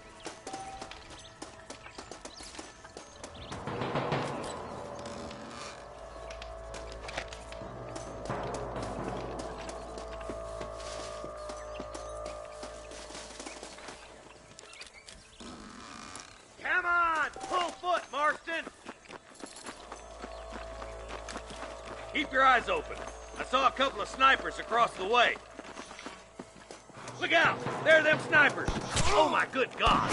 Come on! Full foot, Marston! Keep your eyes open. I saw a couple of snipers across the way. Look out! There are them snipers! Oh my good God!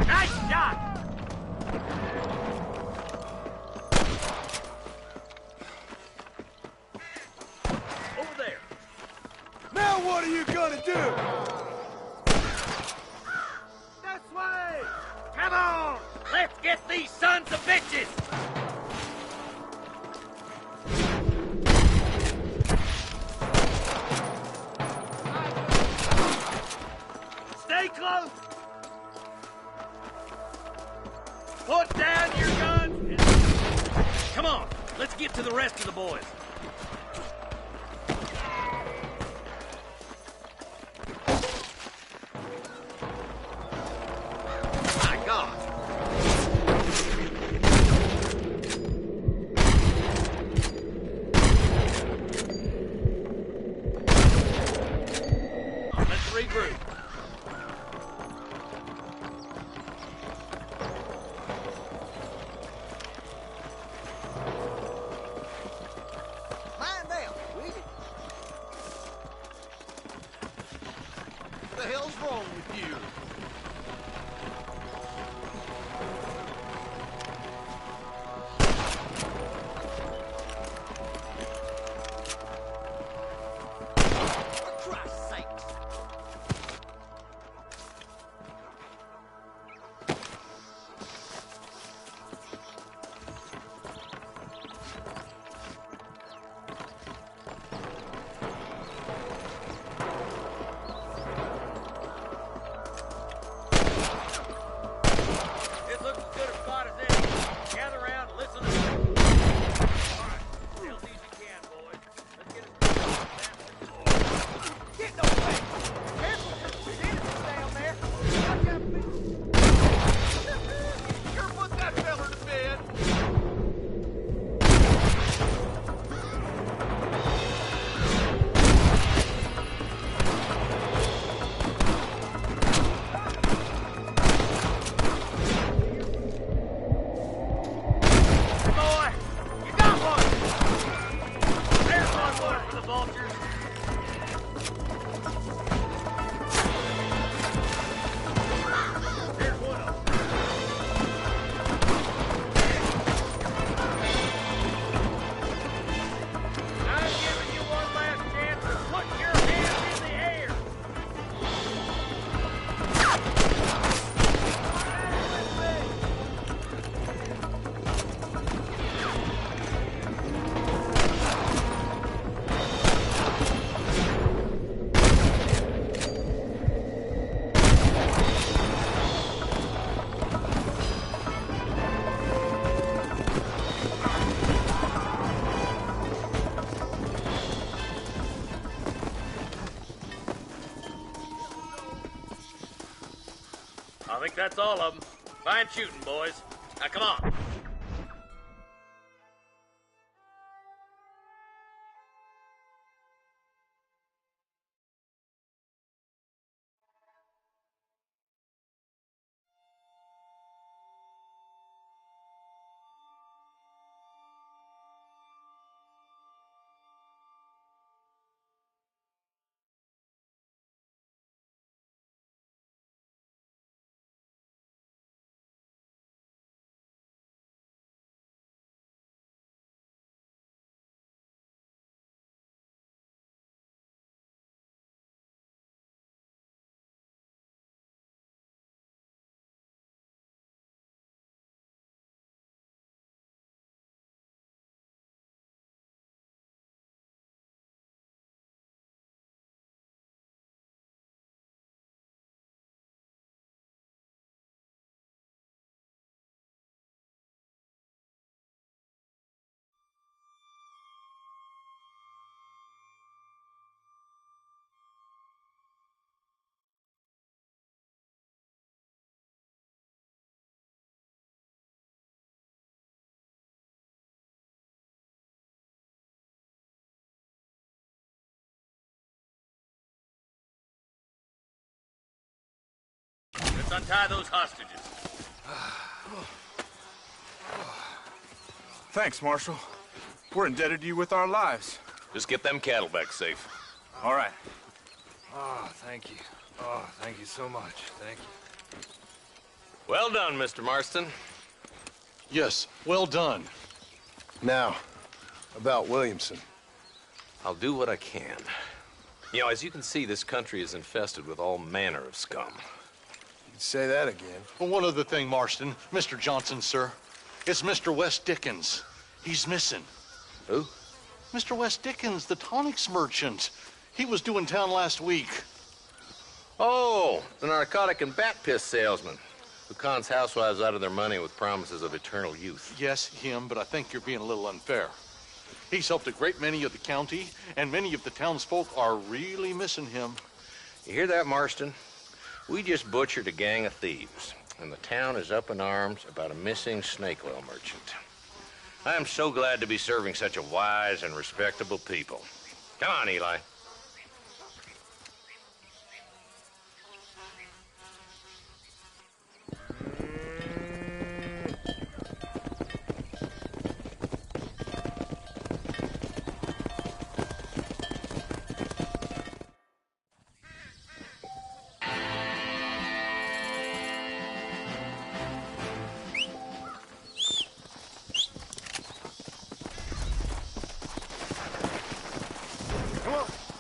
Nice shot! Over there. Now what are you gonna do? This way! Come on! Let's get these sons of bitches! close! Put down your guns! Come on, let's get to the rest of the boys. My God! Let's regroup. Mind them, will you? What the hell's wrong with you? For Christ's sake! This looks as good a spot as any. Gather around and listen to me. All right, stay as easy as you can, boys. Let's get it. Get no way! Careful, there's innocents down there! Watch out, sure put that fella to bed! Boy, you got one! There's one for the vultures. There's one of them. I'm giving you one last chance to put your hands in the air. I think that's all of them. Fine shooting, boys. Now, come on. Let's untie those hostages. Thanks, Marshal. We're indebted to you with our lives. Just get them cattle back safe. All right. Oh, thank you. Oh, thank you so much. Thank you. Well done, Mr. Marston. Yes, well done. Now, about Williamson. I'll do what I can. You know, as you can see, this country is infested with all manner of scum. You'd say that again. Well, one other thing, Marston. Mr. Johnson, sir. It's Mr. Wes Dickens. He's missing. Who? Mr. Wes Dickens, the tonics merchant. He was due in town last week. Oh, the narcotic and bat piss salesman who cons housewives out of their money with promises of eternal youth. Yes, him, but I think you're being a little unfair. He's helped a great many of the county, and many of the townsfolk are really missing him. You hear that, Marston? We just butchered a gang of thieves, and the town is up in arms about a missing snake oil merchant. I am so glad to be serving such a wise and respectable people. Come on, Eli. Come on.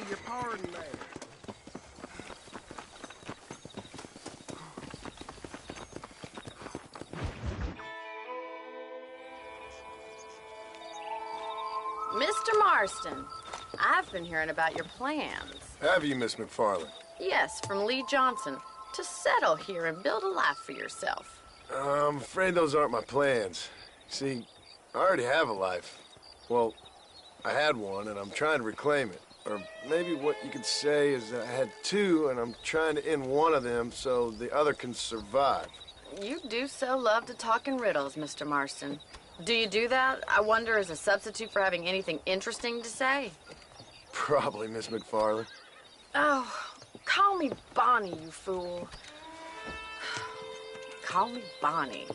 your pardon there. Mr. Marston, I've been hearing about your plans. Have you, Miss McFarland? Yes, from Lee Johnson, to settle here and build a life for yourself. I'm afraid those aren't my plans. See, I already have a life. Well, I had one, and I'm trying to reclaim it. Or maybe what you could say is that I had two, and I'm trying to end one of them so the other can survive. You do so love to talk in riddles, Mr. Marston. Do you do that, I wonder, as a substitute for having anything interesting to say? Probably, Miss McFarland. Oh, call me Bonnie, you fool. Call me Bonnie.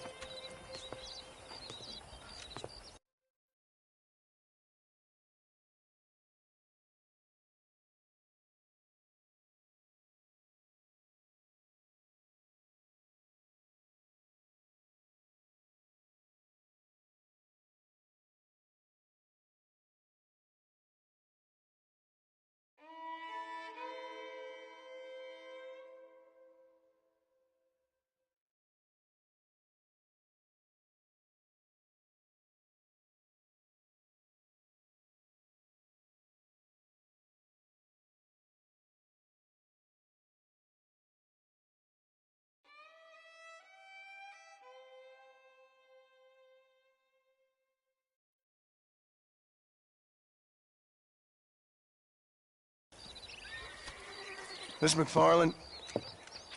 Miss McFarland,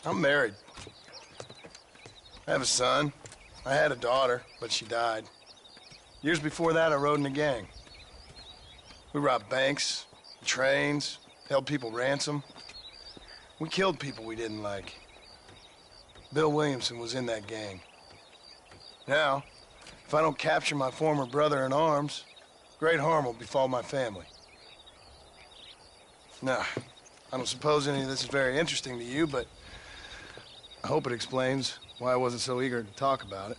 I'm married. I have a son. I had a daughter, but she died. Years before that, I rode in a gang. We robbed banks, trains, held people ransom. We killed people we didn't like. Bill Williamson was in that gang. Now, if I don't capture my former brother in arms, great harm will befall my family. Now, I don't suppose any of this is very interesting to you, but I hope it explains why I wasn't so eager to talk about it.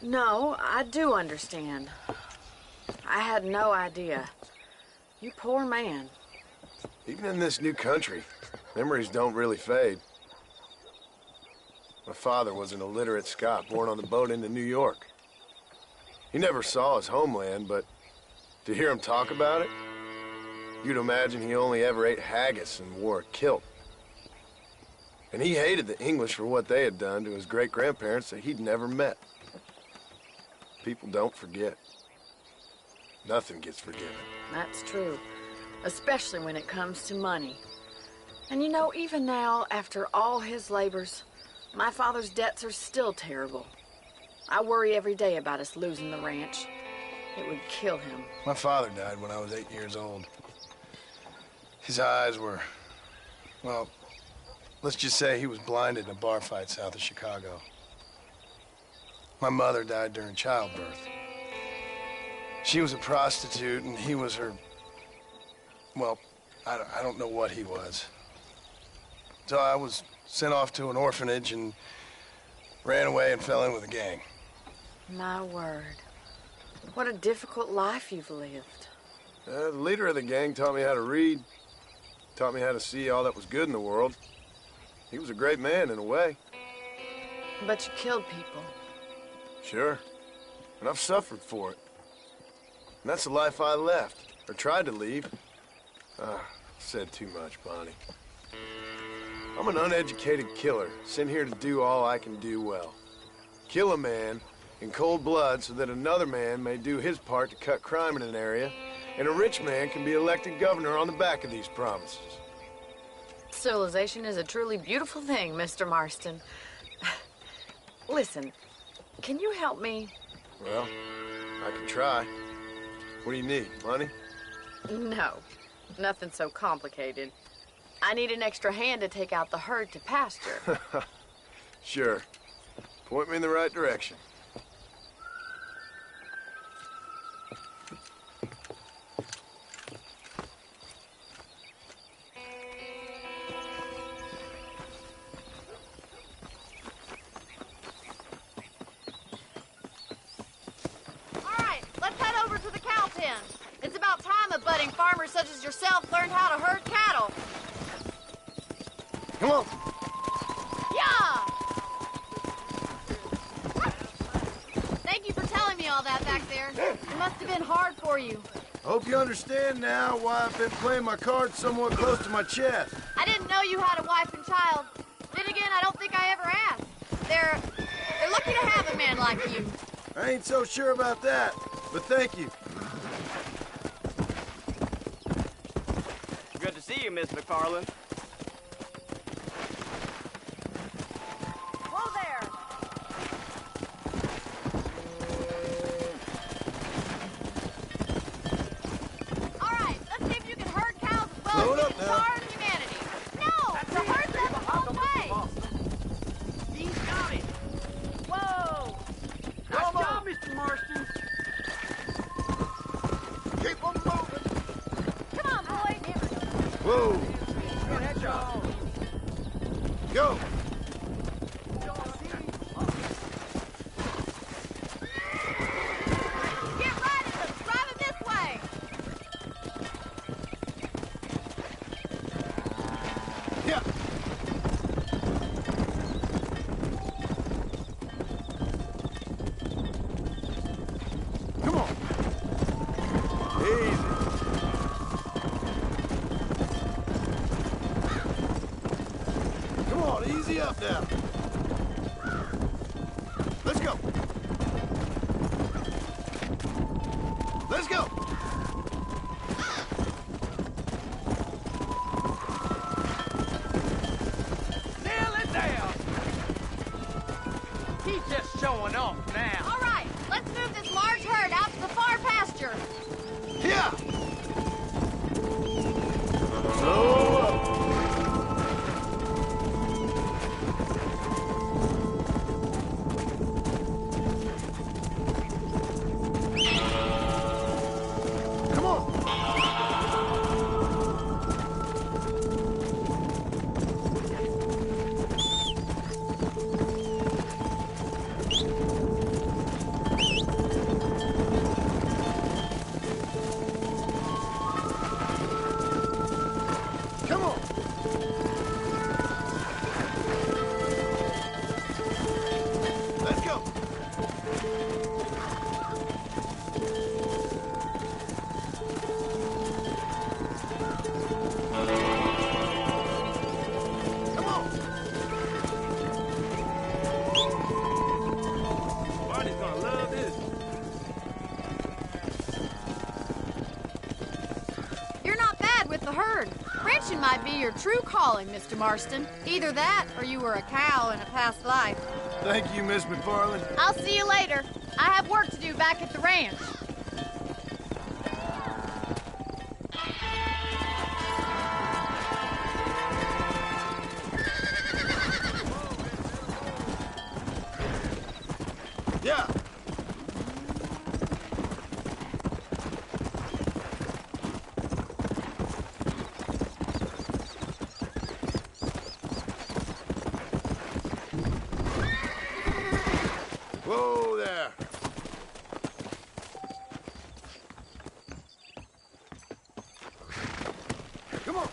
No, I do understand. I had no idea. You poor man. Even in this new country, memories don't really fade. My father was an illiterate Scot born on the boat into New York. He never saw his homeland, but to hear him talk about it, you'd imagine he only ever ate haggis and wore a kilt. And he hated the English for what they had done to his great-grandparents that he'd never met. People don't forget. Nothing gets forgiven. That's true, especially when it comes to money. And you know, even now, after all his labors, my father's debts are still terrible. I worry every day about us losing the ranch. It would kill him. My father died when I was 8 years old. His eyes were, well, let's just say he was blinded in a bar fight south of Chicago. My mother died during childbirth. She was a prostitute, and he was her, well, I don't know what he was. So I was sent off to an orphanage and ran away and fell in with a gang. My word. What a difficult life you've lived. The leader of the gang taught me how to read, taught me how to see all that was good in the world. He was a great man in a way. But you killed people. Sure. And I've suffered for it. And that's the life I left, or tried to leave. Said too much, Bonnie. I'm an uneducated killer, sent here to do all I can do well. Kill a man in cold blood so that another man may do his part to cut crime in an area, and a rich man can be elected governor on the back of these promises. Civilization is a truly beautiful thing, Mr. Marston. Listen, can you help me? Well, I can try. What do you need, money? No, nothing so complicated. I need an extra hand to take out the herd to pasture. Sure. Point me in the right direction. All right, let's head over to the cow pen. It's about about time a budding farmer such as yourself learned how to herd cattle. Come on. Yeah! Thank you for telling me all that back there. It must have been hard for you. Hope you understand now why I've been playing my cards somewhat close to my chest. I didn't know you had a wife and child. Then again, I don't think I ever asked. They're lucky to have a man like you. I ain't so sure about that, but thank you. Good to see you, Miss McFarland. Whoa there! All right, let's see if you can herd cows as well Slow it as up you now. can humanity. No, to herd them the whole way. He's got it. Whoa! Nice job, Mr. Marston. Keep on moving. Come on, boy. Whoa. Good job. Go. Get right at them. Drive it this way. Yeah. Come on. Easy. Come on, easy up now. Let's go. Let's go. Nail it down. He's just showing off now. All right, let's move this large herd out to the far pasture. Yeah. Slow up. Come on. Come on. Let's go. Come on. Barney's gonna love this. You're not bad with the herd. Ranching might be your true calling, Mr. Marston. Either that, or you were a cow in a past life. Thank you, Miss McFarland. I'll see you later. I have work to do back at the ranch. Yeah. Whoa there. Come on.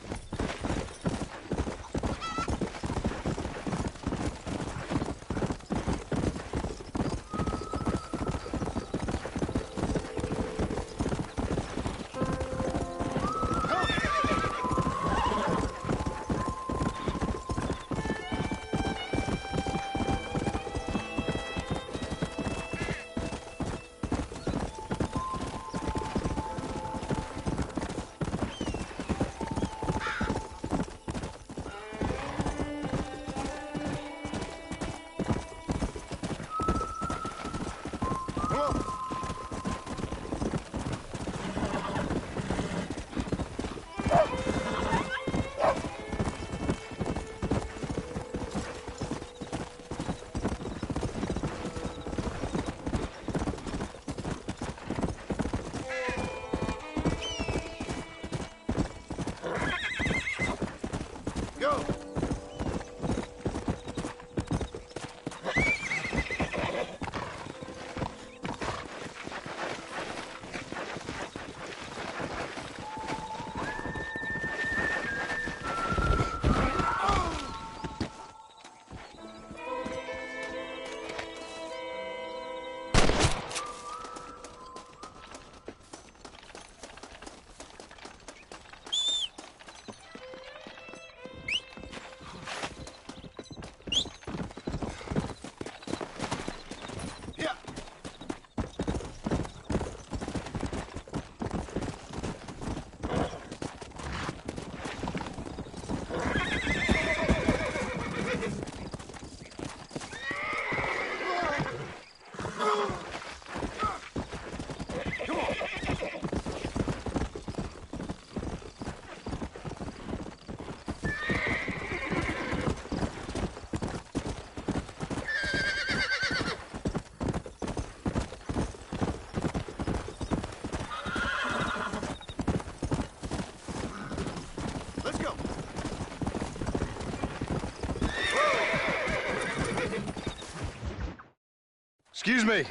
Excuse me.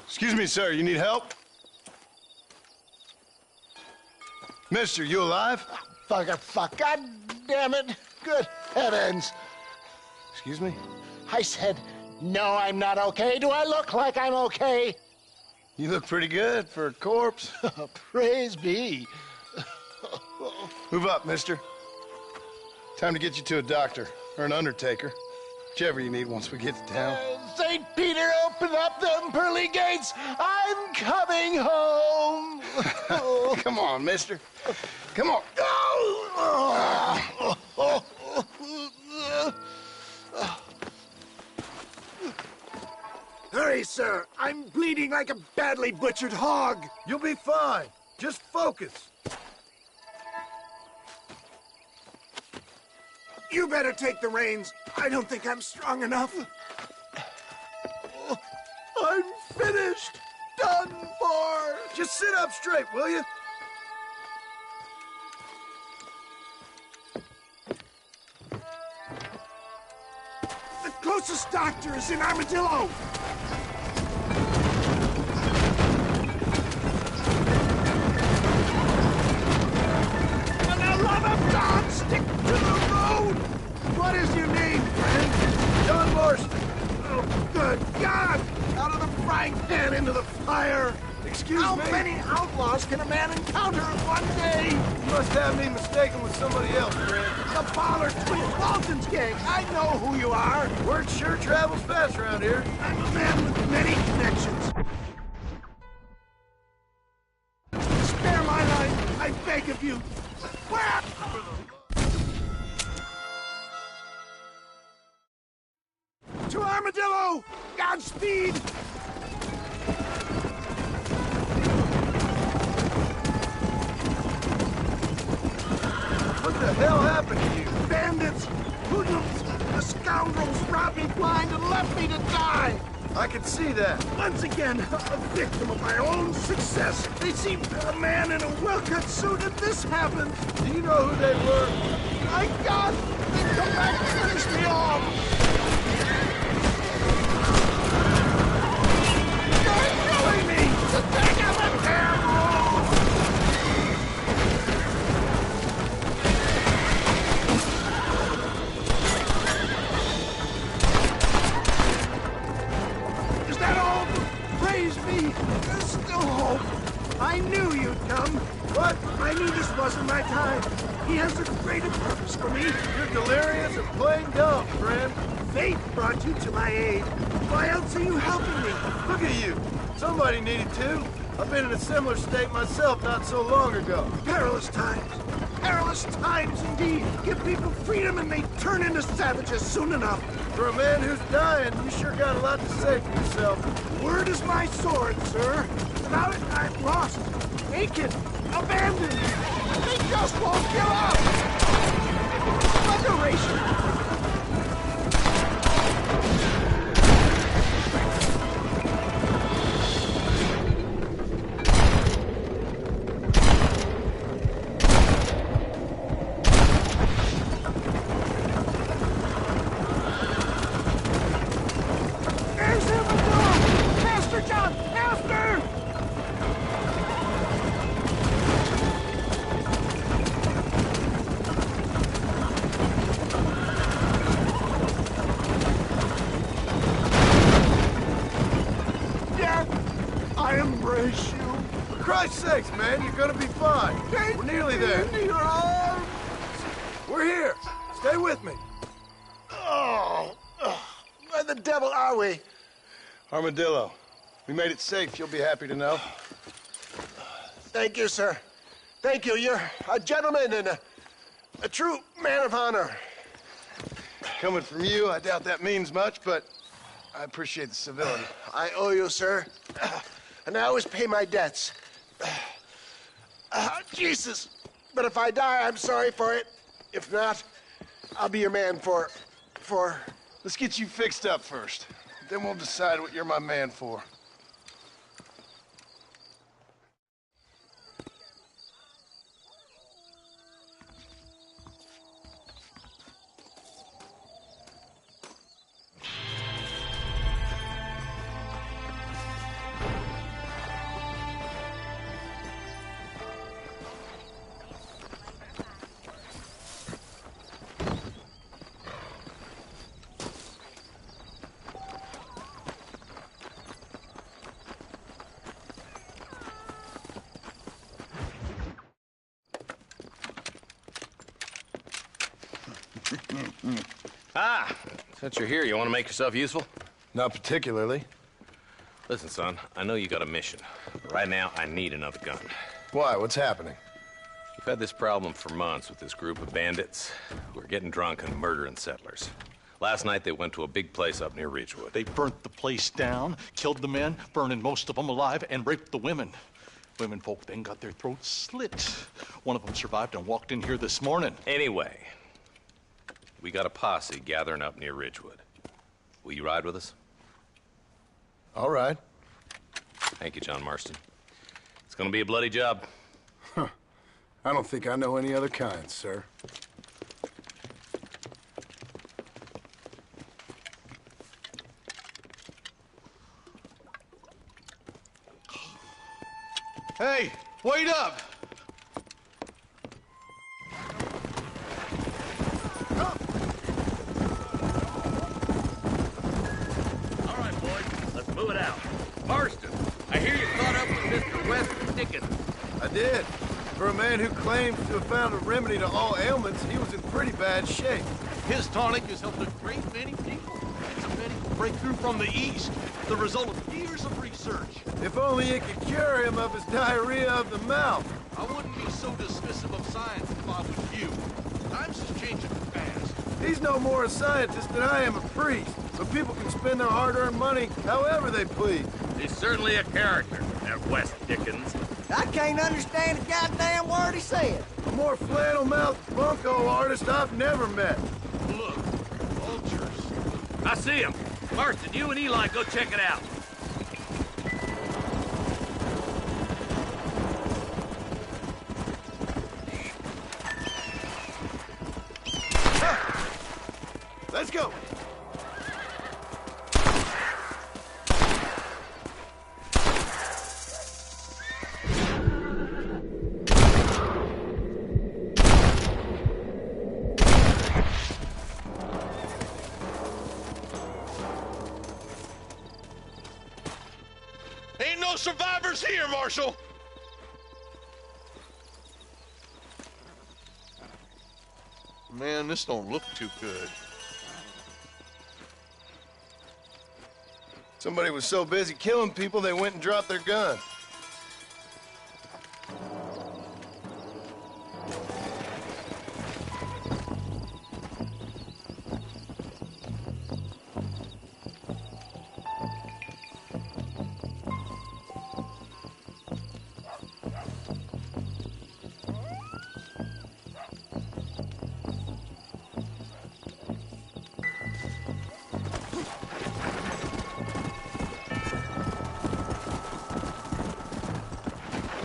Excuse me, sir. You need help? Mister, you alive? Fuck. God damn it. Good heavens. Excuse me? I said, no, I'm not okay. Do I look like I'm okay? You look pretty good for a corpse. Praise be. Move up, mister. Time to get you to a doctor or an undertaker. Whichever you need once we get to town. St. Peter, open up them pearly gates. I'm coming home. Come on, mister. Come on. Hurry, sir. I'm bleeding like a badly butchered hog. You'll be fine. Just focus. You better take the reins. I don't think I'm strong enough. I'm finished. Done for. Just sit up straight, will you? The closest doctor is in Armadillo. For the love of God, stick to the road. What is your name, friend? John Marston. Oh, good God! Out of the frying pan into the fire. Excuse How me? How many outlaws can a man encounter in one day? You must have me mistaken with somebody else, friend. The Ballard Twin Walton's gang. I know who you are. Word sure travels fast around here. I'm a man with many connections. Spare my life, I beg of you. Where? To Armadillo! Godspeed! What the hell happened to you? Bandits! Hoodlums! The scoundrels robbed me blind and left me to die! I can see that. Once again, a victim of my own success. They seemed a man in a well-cut suit and this happened. Do you know who they were? My God! They come back and finish me off! You're killing me! To take out the damn road! Is that all? Praise me! There's still hope! I knew you'd come! What? I knew this wasn't my time! He has a greater purpose for me! You're delirious and plain dumb, friend. Fate brought you to my aid. Why else are you helping me? Look at you. Somebody needed to. I've been in a similar state myself not so long ago. Perilous times. Perilous times indeed. Give people freedom and they turn into savages soon enough. For a man who's dying, you sure got a lot to say for yourself. Word is my sword, sir. Without it, I'm lost. Naked. Abandoned. They just won't give up. Liberation. Christ's sakes, man, you're gonna be fine. We're nearly there. We're here. Stay with me. Oh, where the devil are we? Armadillo. We made it safe, you'll be happy to know. Thank you, sir. Thank you. You're a gentleman and a true man of honor. Coming from you, I doubt that means much, but I appreciate the civility. I owe you, sir. And I always pay my debts. Jesus! But if I die, I'm sorry for it. If not, I'll be your man for... Let's get you fixed up first. Then we'll decide what you're my man for. Ah, since you're here, you want to make yourself useful? Not particularly. Listen, son, I know you got a mission, but right now I need another gun. Why? What's happening? We've had this problem for months with this group of bandits who are getting drunk and murdering settlers. Last night they went to a big place up near Ridgewood. They burnt the place down, killed the men, burning most of them alive, and raped the women. Women folk then got their throats slit. One of them survived and walked in here this morning. Anyway, we got a posse gathering up near Ridgewood. Will you ride with us? All right. Thank you, John Marston. It's gonna be a bloody job. Huh. I don't think I know any other kind, sir. Hey, wait up! All right, boys, let's move it out. Marston, I hear you caught up with Mr. West Dickens. I did. For a man who claims to have found a remedy to all ailments, he was in pretty bad shape. His tonic has helped a great many people. It's a medical breakthrough from the East, the result of years of research. If only it could cure him of his diarrhea of the mouth. I wouldn't be so dismissive of science if I was you. Times is changing fast. He's no more a scientist than I am a priest. But people can spend their hard-earned money however they please. He's certainly a character, that West Dickens. I can't understand a goddamn word he said. A more flannel-mouthed bunco artist I've never met. Look, vultures. I see him. Marston, you and Eli go check it out. Let's go. Ain't no survivors here, Marshal! Man, this don't look too good. Somebody was so busy killing people, they went and dropped their gun.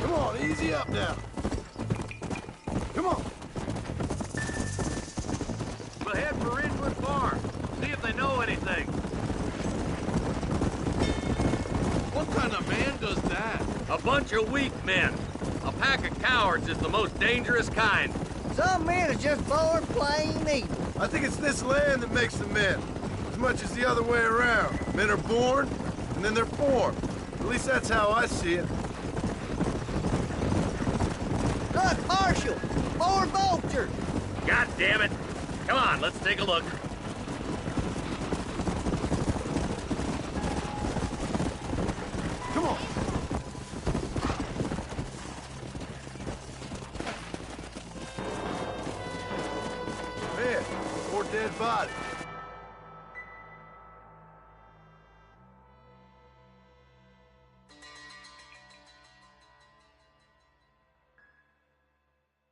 Come on, easy up now. Come on. We'll head for Ridgewood Farm. See if they know anything. What kind of man does that? A bunch of weak men. A pack of cowards is the most dangerous kind. Some men are just born plain evil. I think it's this land that makes them men, as much as the other way around. Men are born, and then they're formed. At least that's how I see it. Look, Marshal! More vultures! God damn it! Come on, let's take a look. Come on. Man, more dead bodies.